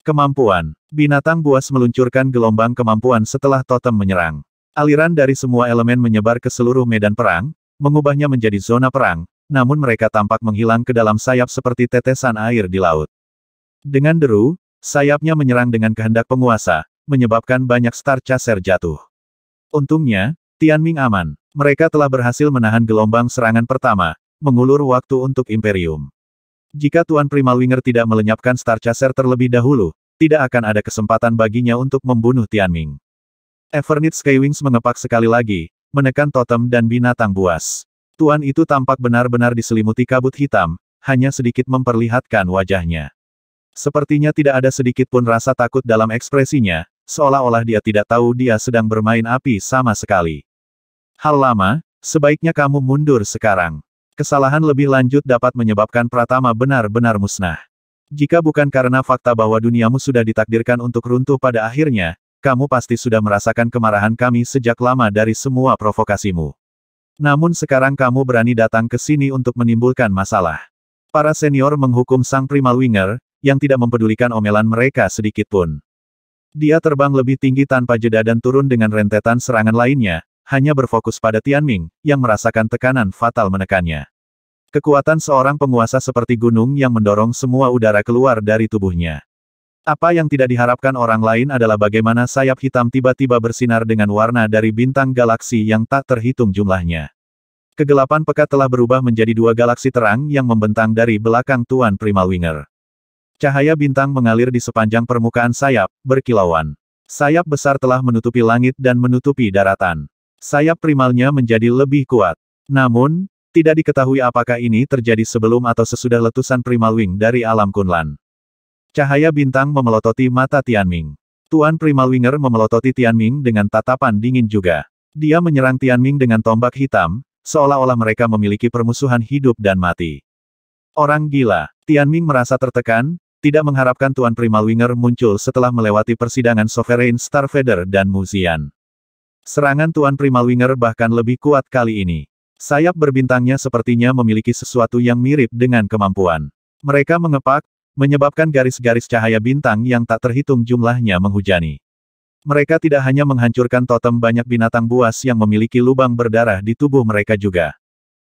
A: Kemampuan. Binatang buas meluncurkan gelombang kemampuan setelah totem menyerang. Aliran dari semua elemen menyebar ke seluruh medan perang, mengubahnya menjadi zona perang, namun mereka tampak menghilang ke dalam sayap seperti tetesan air di laut. Dengan deru, sayapnya menyerang dengan kehendak penguasa, menyebabkan banyak Star Chaser jatuh. Untungnya, Tianming aman. Mereka telah berhasil menahan gelombang serangan pertama, mengulur waktu untuk Imperium. Jika Tuan Primal Winger tidak melenyapkan Star Chaser terlebih dahulu, tidak akan ada kesempatan baginya untuk membunuh Tianming. Evernit Skywings mengepak sekali lagi, menekan totem dan binatang buas. Tuan itu tampak benar-benar diselimuti kabut hitam, hanya sedikit memperlihatkan wajahnya. Sepertinya tidak ada sedikit pun rasa takut dalam ekspresinya, seolah-olah dia tidak tahu dia sedang bermain api sama sekali. Hal lama, sebaiknya kamu mundur sekarang. Kesalahan lebih lanjut dapat menyebabkan Pratama benar-benar musnah. Jika bukan karena fakta bahwa duniamu sudah ditakdirkan untuk runtuh pada akhirnya, kamu pasti sudah merasakan kemarahan kami sejak lama dari semua provokasimu. Namun sekarang kamu berani datang ke sini untuk menimbulkan masalah. Para senior menghukum sang Primal Winger, yang tidak mempedulikan omelan mereka sedikitpun. Dia terbang lebih tinggi tanpa jeda dan turun dengan rentetan serangan lainnya, hanya berfokus pada Tianming, yang merasakan tekanan fatal menekannya. Kekuatan seorang penguasa seperti gunung yang mendorong semua udara keluar dari tubuhnya. Apa yang tidak diharapkan orang lain adalah bagaimana sayap hitam tiba-tiba bersinar dengan warna dari bintang galaksi yang tak terhitung jumlahnya. Kegelapan pekat telah berubah menjadi dua galaksi terang yang membentang dari belakang Tuan Primal Winger. Cahaya bintang mengalir di sepanjang permukaan sayap, berkilauan. Sayap besar telah menutupi langit dan menutupi daratan. Sayap primalnya menjadi lebih kuat. Namun, tidak diketahui apakah ini terjadi sebelum atau sesudah letusan Primal Wing dari alam Kunlan. Cahaya bintang memelototi mata Tianming. Tuan Primal Winger memelototi Tianming dengan tatapan dingin juga. Dia menyerang Tianming dengan tombak hitam, seolah-olah mereka memiliki permusuhan hidup dan mati. Orang gila. Tianming merasa tertekan, tidak mengharapkan Tuan Primal Winger muncul setelah melewati persidangan Sovereign Starfeather dan Muzian. Serangan Tuan Primal Winger bahkan lebih kuat kali ini. Sayap berbintangnya sepertinya memiliki sesuatu yang mirip dengan kemampuan. Mereka mengepak, menyebabkan garis-garis cahaya bintang yang tak terhitung jumlahnya menghujani. Mereka tidak hanya menghancurkan totem banyak binatang buas yang memiliki lubang berdarah di tubuh mereka juga.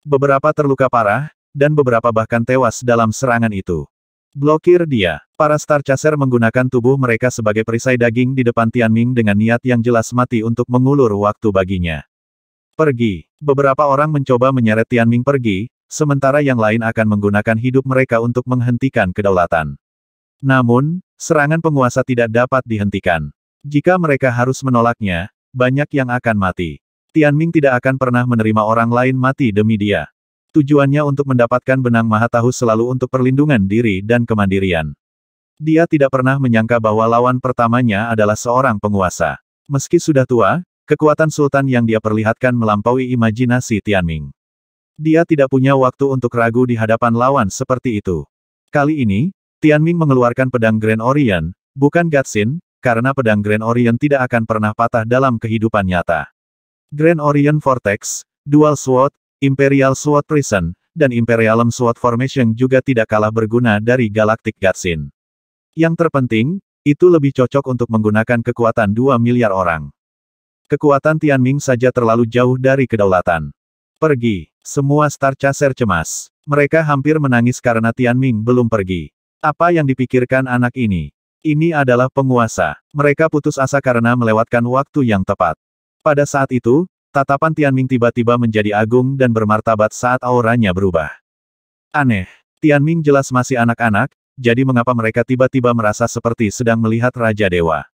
A: Beberapa terluka parah, dan beberapa bahkan tewas dalam serangan itu. Blokir dia. Para Star Chaser menggunakan tubuh mereka sebagai perisai daging di depan Tianming dengan niat yang jelas mati untuk mengulur waktu baginya. Pergi. Beberapa orang mencoba menyeret Tianming pergi, sementara yang lain akan menggunakan hidup mereka untuk menghentikan kedaulatan. Namun, serangan penguasa tidak dapat dihentikan. Jika mereka harus menolaknya, banyak yang akan mati. Tianming tidak akan pernah menerima orang lain mati demi dia. Tujuannya untuk mendapatkan benang Mahatahu selalu untuk perlindungan diri dan kemandirian. Dia tidak pernah menyangka bahwa lawan pertamanya adalah seorang penguasa. Meski sudah tua, kekuatan Sultan yang dia perlihatkan melampaui imajinasi Tianming. Dia tidak punya waktu untuk ragu di hadapan lawan seperti itu. Kali ini, Tianming mengeluarkan pedang Grand Orient, bukan Gatsin, karena pedang Grand Orient tidak akan pernah patah dalam kehidupan nyata. Grand Orient Vortex, Dual Sword, Imperial Sword Prison, dan Imperialem Sword Formation juga tidak kalah berguna dari Galactic Gatsin. Yang terpenting, itu lebih cocok untuk menggunakan kekuatan 2 miliar orang. Kekuatan Tianming saja terlalu jauh dari kedaulatan. Pergi. Semua Star Chaser cemas. Mereka hampir menangis karena Tianming belum pergi. Apa yang dipikirkan anak ini? Ini adalah penguasa. Mereka putus asa karena melewatkan waktu yang tepat. Pada saat itu, tatapan Tianming tiba-tiba menjadi agung dan bermartabat saat auranya berubah. Aneh. Tianming jelas masih anak-anak, jadi mengapa mereka tiba-tiba merasa seperti sedang melihat Raja Dewa?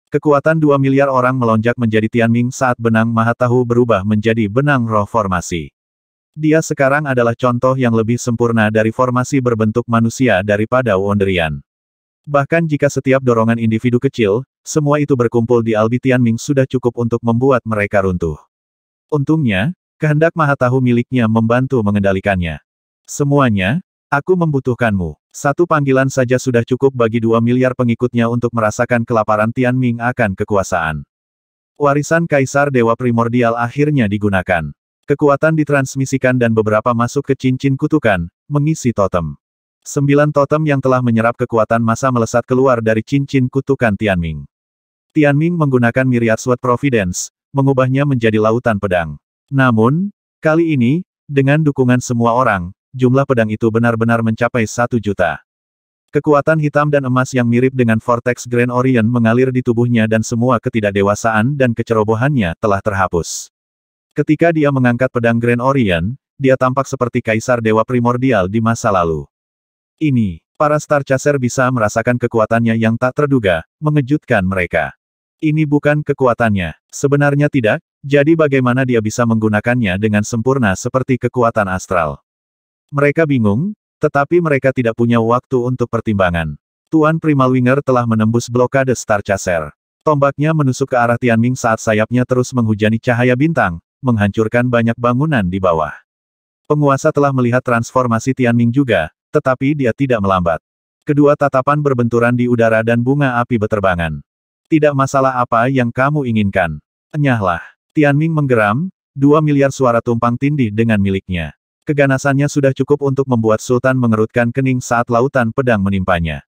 A: Kekuatan 2 miliar orang melonjak menjadi Tianming saat benang Mahatahu berubah menjadi benang roh formasi. Dia sekarang adalah contoh yang lebih sempurna dari formasi berbentuk manusia daripada Wonderian. Bahkan jika setiap dorongan individu kecil, semua itu berkumpul di Albi Tianming sudah cukup untuk membuat mereka runtuh. Untungnya, kehendak Mahatahu miliknya membantu mengendalikannya. Semuanya, aku membutuhkanmu. Satu panggilan saja sudah cukup bagi 2 miliar pengikutnya untuk merasakan kelaparan Tianming akan kekuasaan. Warisan Kaisar Dewa Primordial akhirnya digunakan. Kekuatan ditransmisikan dan beberapa masuk ke cincin kutukan, mengisi totem. 9 totem yang telah menyerap kekuatan massa melesat keluar dari cincin kutukan Tianming. Tianming menggunakan Myriad Sword Providence, mengubahnya menjadi lautan pedang. Namun, kali ini, dengan dukungan semua orang, jumlah pedang itu benar-benar mencapai 1 juta. Kekuatan hitam dan emas yang mirip dengan Vortex Grand Orient mengalir di tubuhnya dan semua ketidakdewasaan dan kecerobohannya telah terhapus. Ketika dia mengangkat pedang Grand Orient, dia tampak seperti Kaisar Dewa Primordial di masa lalu. Ini, para Star Chaser bisa merasakan kekuatannya yang tak terduga, mengejutkan mereka. Ini bukan kekuatannya, sebenarnya tidak, jadi bagaimana dia bisa menggunakannya dengan sempurna seperti kekuatan astral. Mereka bingung, tetapi mereka tidak punya waktu untuk pertimbangan. Tuan Primal Winger telah menembus blokade Star Chaser. Tombaknya menusuk ke arah Tianming saat sayapnya terus menghujani cahaya bintang, menghancurkan banyak bangunan di bawah. Penguasa telah melihat transformasi Tianming juga, tetapi dia tidak melambat. Kedua tatapan berbenturan di udara dan bunga api beterbangan. Tidak masalah apa yang kamu inginkan. Enyahlah. Tianming menggeram, 2 miliar suara tumpang tindih dengan miliknya. Keganasannya sudah cukup untuk membuat Sultan mengerutkan kening saat lautan pedang menimpanya.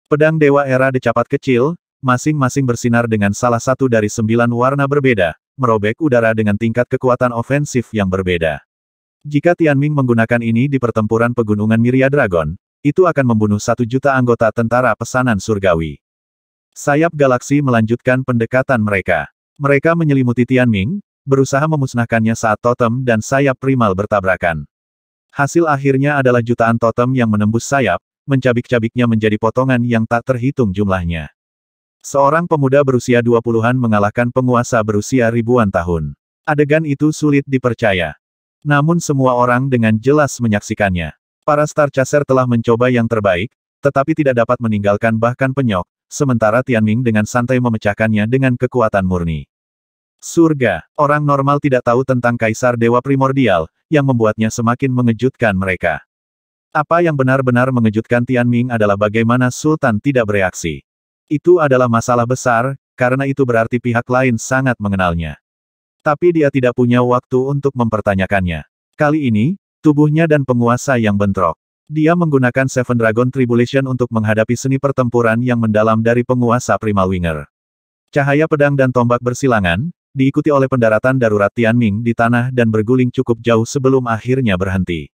A: Pedang Dewa Era Decapat kecil, masing-masing bersinar dengan salah satu dari 9 warna berbeda, merobek udara dengan tingkat kekuatan ofensif yang berbeda. Jika Tianming menggunakan ini di pertempuran pegunungan Myriad Dragon, itu akan membunuh 1 juta anggota tentara pesanan surgawi. Sayap galaksi melanjutkan pendekatan mereka. Mereka menyelimuti Tianming, berusaha memusnahkannya saat totem dan sayap primal bertabrakan. Hasil akhirnya adalah jutaan totem yang menembus sayap, mencabik-cabiknya menjadi potongan yang tak terhitung jumlahnya. Seorang pemuda berusia 20-an mengalahkan penguasa berusia ribuan tahun. Adegan itu sulit dipercaya. Namun semua orang dengan jelas menyaksikannya. Para Star Chaser telah mencoba yang terbaik, tetapi tidak dapat meninggalkan bahkan penyok, sementara Tianming dengan santai memecahkannya dengan kekuatan murni. Surga, orang normal tidak tahu tentang Kaisar Dewa Primordial, yang membuatnya semakin mengejutkan mereka. Apa yang benar-benar mengejutkan Tianming adalah bagaimana Sultan tidak bereaksi. Itu adalah masalah besar, karena itu berarti pihak lain sangat mengenalnya. Tapi dia tidak punya waktu untuk mempertanyakannya. Kali ini, tubuhnya dan penguasa yang bentrok. Dia menggunakan Seven Dragon Tribulation untuk menghadapi seni pertempuran yang mendalam dari penguasa Primal Winger. Cahaya pedang dan tombak bersilangan, diikuti oleh pendaratan darurat Tianming di tanah dan berguling cukup jauh sebelum akhirnya berhenti.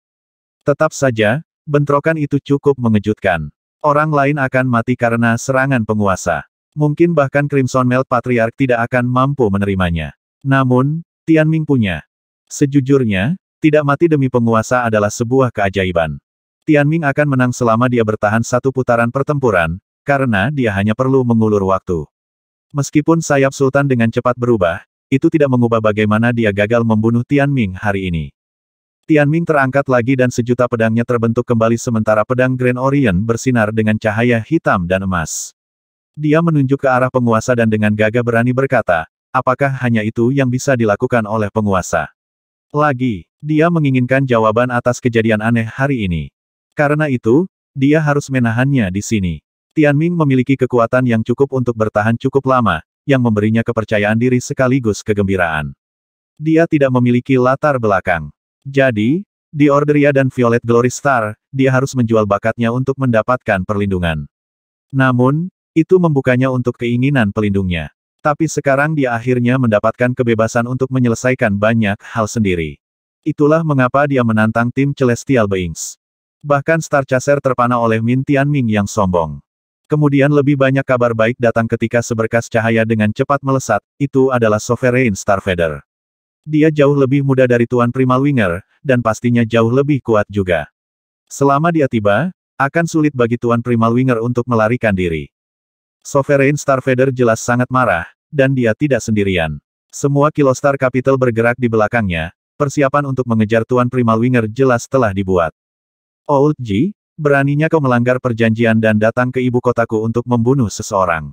A: Tetap saja, bentrokan itu cukup mengejutkan. Orang lain akan mati karena serangan penguasa. Mungkin bahkan Crimson Melt Patriarch tidak akan mampu menerimanya. Namun, Tianming punya. Sejujurnya, tidak mati demi penguasa adalah sebuah keajaiban. Tianming akan menang selama dia bertahan 1 putaran pertempuran, karena dia hanya perlu mengulur waktu. Meskipun sayap Sultan dengan cepat berubah, itu tidak mengubah bagaimana dia gagal membunuh Tianming hari ini. Tianming terangkat lagi dan sejuta pedangnya terbentuk kembali sementara pedang Grand Orient bersinar dengan cahaya hitam dan emas. Dia menunjuk ke arah penguasa dan dengan gagah berani berkata, apakah hanya itu yang bisa dilakukan oleh penguasa? Lagi, dia menginginkan jawaban atas kejadian aneh hari ini. Karena itu, dia harus menahannya di sini. Tianming memiliki kekuatan yang cukup untuk bertahan cukup lama, yang memberinya kepercayaan diri sekaligus kegembiraan. Dia tidak memiliki latar belakang. Jadi, di Orderia dan Violet Glory Star, dia harus menjual bakatnya untuk mendapatkan perlindungan. Namun, itu membukanya untuk keinginan pelindungnya. Tapi sekarang dia akhirnya mendapatkan kebebasan untuk menyelesaikan banyak hal sendiri. Itulah mengapa dia menantang tim Celestial Beings. Bahkan Star Chaser terpana oleh Min Tianming yang sombong. Kemudian lebih banyak kabar baik datang ketika seberkas cahaya dengan cepat melesat, itu adalah Sovereign Starfeather. Dia jauh lebih muda dari Tuan Primal Winger, dan pastinya jauh lebih kuat juga. Selama dia tiba, akan sulit bagi Tuan Primal Winger untuk melarikan diri. Sovereign Starfeather jelas sangat marah, dan dia tidak sendirian. Semua Kilostar Capital bergerak di belakangnya, persiapan untuk mengejar Tuan Primal Winger jelas telah dibuat. Old Ji, beraninya kau melanggar perjanjian dan datang ke ibu kotaku untuk membunuh seseorang.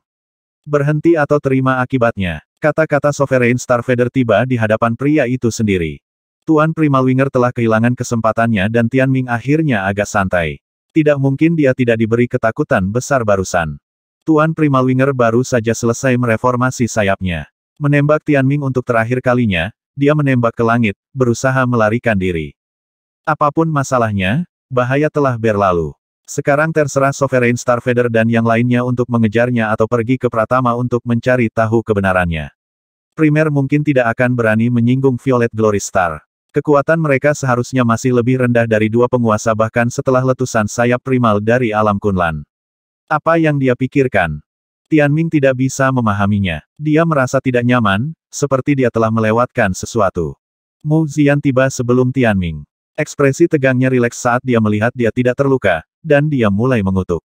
A: Berhenti atau terima akibatnya. Kata-kata Sovereign Starfeather tiba di hadapan pria itu sendiri. Tuan Primal Winger telah kehilangan kesempatannya dan Tianming akhirnya agak santai. Tidak mungkin dia tidak diberi ketakutan besar barusan. Tuan Primal Winger baru saja selesai mereformasi sayapnya. Menembak Tianming untuk terakhir kalinya, dia menembak ke langit, berusaha melarikan diri. Apapun masalahnya, bahaya telah berlalu. Sekarang terserah Sovereign Starfeather dan yang lainnya untuk mengejarnya atau pergi ke Pratama untuk mencari tahu kebenarannya. Primer mungkin tidak akan berani menyinggung Violet Glory Star. Kekuatan mereka seharusnya masih lebih rendah dari 2 penguasa bahkan setelah letusan sayap primal dari alam Kunlan. Apa yang dia pikirkan? Tianming tidak bisa memahaminya. Dia merasa tidak nyaman, seperti dia telah melewatkan sesuatu. Mu Ziyan tiba sebelum Tianming. Ekspresi tegangnya rileks saat dia melihat dia tidak terluka, dan dia mulai mengutuk.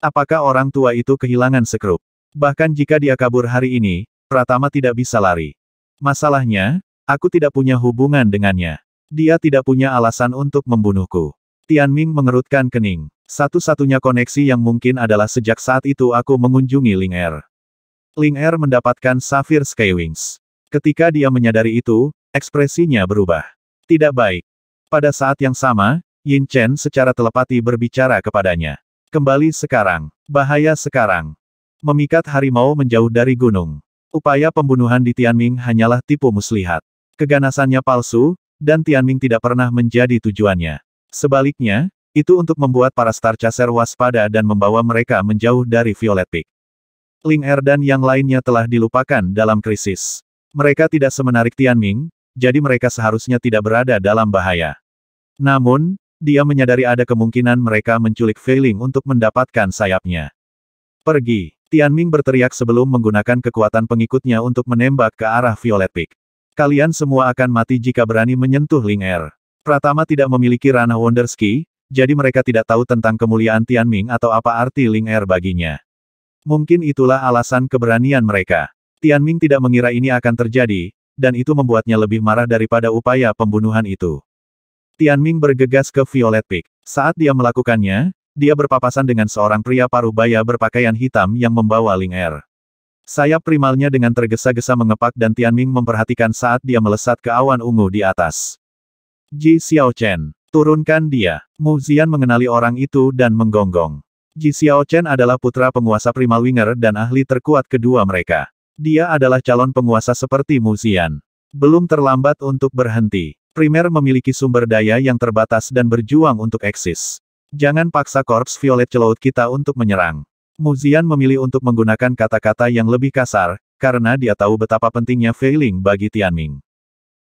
A: Apakah orang tua itu kehilangan sekrup? Bahkan jika dia kabur hari ini, Pratama tidak bisa lari. Masalahnya, aku tidak punya hubungan dengannya. Dia tidak punya alasan untuk membunuhku. Tianming mengerutkan kening. Satu-satunya koneksi yang mungkin adalah sejak saat itu aku mengunjungi Ling Er. Ling Er mendapatkan Sapphire Skywings. Ketika dia menyadari itu, ekspresinya berubah. Tidak baik. Pada saat yang sama, Yin Chen secara telepati berbicara kepadanya. Kembali sekarang. Bahaya sekarang. Memikat harimau menjauh dari gunung. Upaya pembunuhan di Tianming hanyalah tipu muslihat. Keganasannya palsu, dan Tianming tidak pernah menjadi tujuannya. Sebaliknya, itu untuk membuat para Star Chaser waspada dan membawa mereka menjauh dari Violet Peak. Ling Er dan yang lainnya telah dilupakan dalam krisis. Mereka tidak semenarik Tianming, jadi mereka seharusnya tidak berada dalam bahaya. Namun, dia menyadari ada kemungkinan mereka menculik Fei Ling untuk mendapatkan sayapnya. Pergi! Tianming berteriak sebelum menggunakan kekuatan pengikutnya untuk menembak ke arah Violet Peak. Kalian semua akan mati jika berani menyentuh Ling Er. Pratama tidak memiliki ranah Wonderski, jadi mereka tidak tahu tentang kemuliaan Tianming atau apa arti Ling Er baginya. Mungkin itulah alasan keberanian mereka. Tianming tidak mengira ini akan terjadi, dan itu membuatnya lebih marah daripada upaya pembunuhan itu. Tianming bergegas ke Violet Peak. Saat dia melakukannya, dia berpapasan dengan seorang pria parubaya berpakaian hitam yang membawa Ling Er. Sayap primalnya dengan tergesa-gesa mengepak dan Tianming memperhatikan saat dia melesat ke awan ungu di atas. Ji Xiaochen, turunkan dia. Mu Zian mengenali orang itu dan menggonggong. Ji Xiaochen adalah putra penguasa Primal Winger dan ahli terkuat kedua mereka. Dia adalah calon penguasa seperti Mu Zian. Belum terlambat untuk berhenti. Primer memiliki sumber daya yang terbatas dan berjuang untuk eksis. Jangan paksa korps Violet Cloud kita untuk menyerang. Mu Zian memilih untuk menggunakan kata-kata yang lebih kasar, karena dia tahu betapa pentingnya Fei Ling bagi Tianming.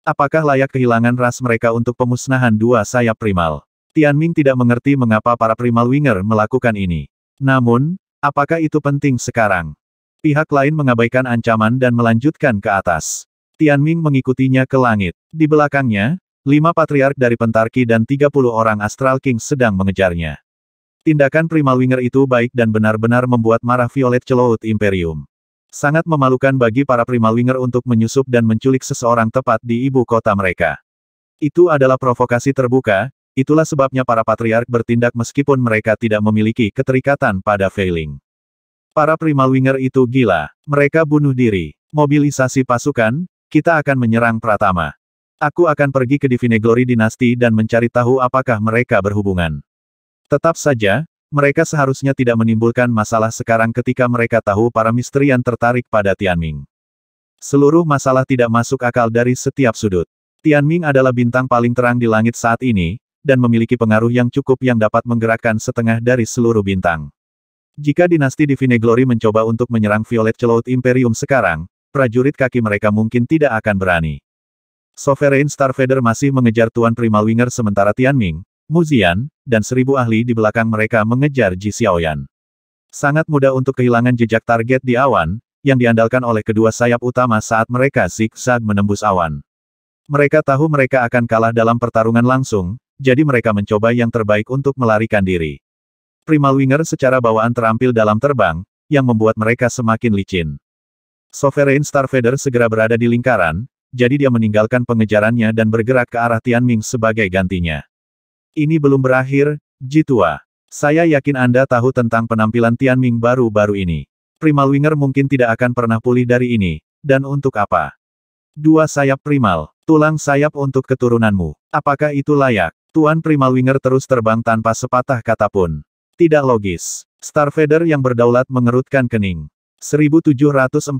A: Apakah layak kehilangan ras mereka untuk pemusnahan dua sayap primal? Tianming tidak mengerti mengapa para Primal Winger melakukan ini. Namun, apakah itu penting sekarang? Pihak lain mengabaikan ancaman dan melanjutkan ke atas. Tianming mengikutinya ke langit. Di belakangnya, 5 patriark dari Pentarki dan 30 orang Astral King sedang mengejarnya. Tindakan Primal Winger itu baik dan benar-benar membuat marah Violet Cloud Imperium. Sangat memalukan bagi para Primal Winger untuk menyusup dan menculik seseorang tepat di ibu kota mereka. Itu adalah provokasi terbuka. Itulah sebabnya para patriark bertindak meskipun mereka tidak memiliki keterikatan pada Fei Ling. Para Primal Winger itu gila. Mereka bunuh diri. Mobilisasi pasukan, kita akan menyerang Pratama. Aku akan pergi ke Divine Glory Dynasty dan mencari tahu apakah mereka berhubungan. Tetap saja, mereka seharusnya tidak menimbulkan masalah sekarang ketika mereka tahu para Misterian tertarik pada Tianming. Seluruh masalah tidak masuk akal dari setiap sudut. Tianming adalah bintang paling terang di langit saat ini, dan memiliki pengaruh yang cukup yang dapat menggerakkan setengah dari seluruh bintang. Jika dinasti Divine Glory mencoba untuk menyerang Violet Cloud Imperium sekarang, prajurit kaki mereka mungkin tidak akan berani. Sovereign Starfeather masih mengejar Tuan Primal Winger sementara Tianming, Mu Zian, dan 1000 ahli di belakang mereka mengejar Ji Xiaoyan. Sangat mudah untuk kehilangan jejak target di awan, yang diandalkan oleh kedua sayap utama saat mereka zigzag menembus awan. Mereka tahu mereka akan kalah dalam pertarungan langsung, jadi mereka mencoba yang terbaik untuk melarikan diri. Primal Winger secara bawaan terampil dalam terbang, yang membuat mereka semakin licin. Sovereign Starfeather segera berada di lingkaran, jadi dia meninggalkan pengejarannya dan bergerak ke arah Tianming sebagai gantinya. Ini belum berakhir, Ji Tua. Saya yakin Anda tahu tentang penampilan Tianming baru-baru ini. Primal Winger mungkin tidak akan pernah pulih dari ini, dan untuk apa? 2 sayap primal, tulang sayap untuk keturunanmu. Apakah itu layak? Tuan Primal Winger terus terbang tanpa sepatah kata pun. Tidak logis. Starfeather yang berdaulat mengerutkan kening. 1745.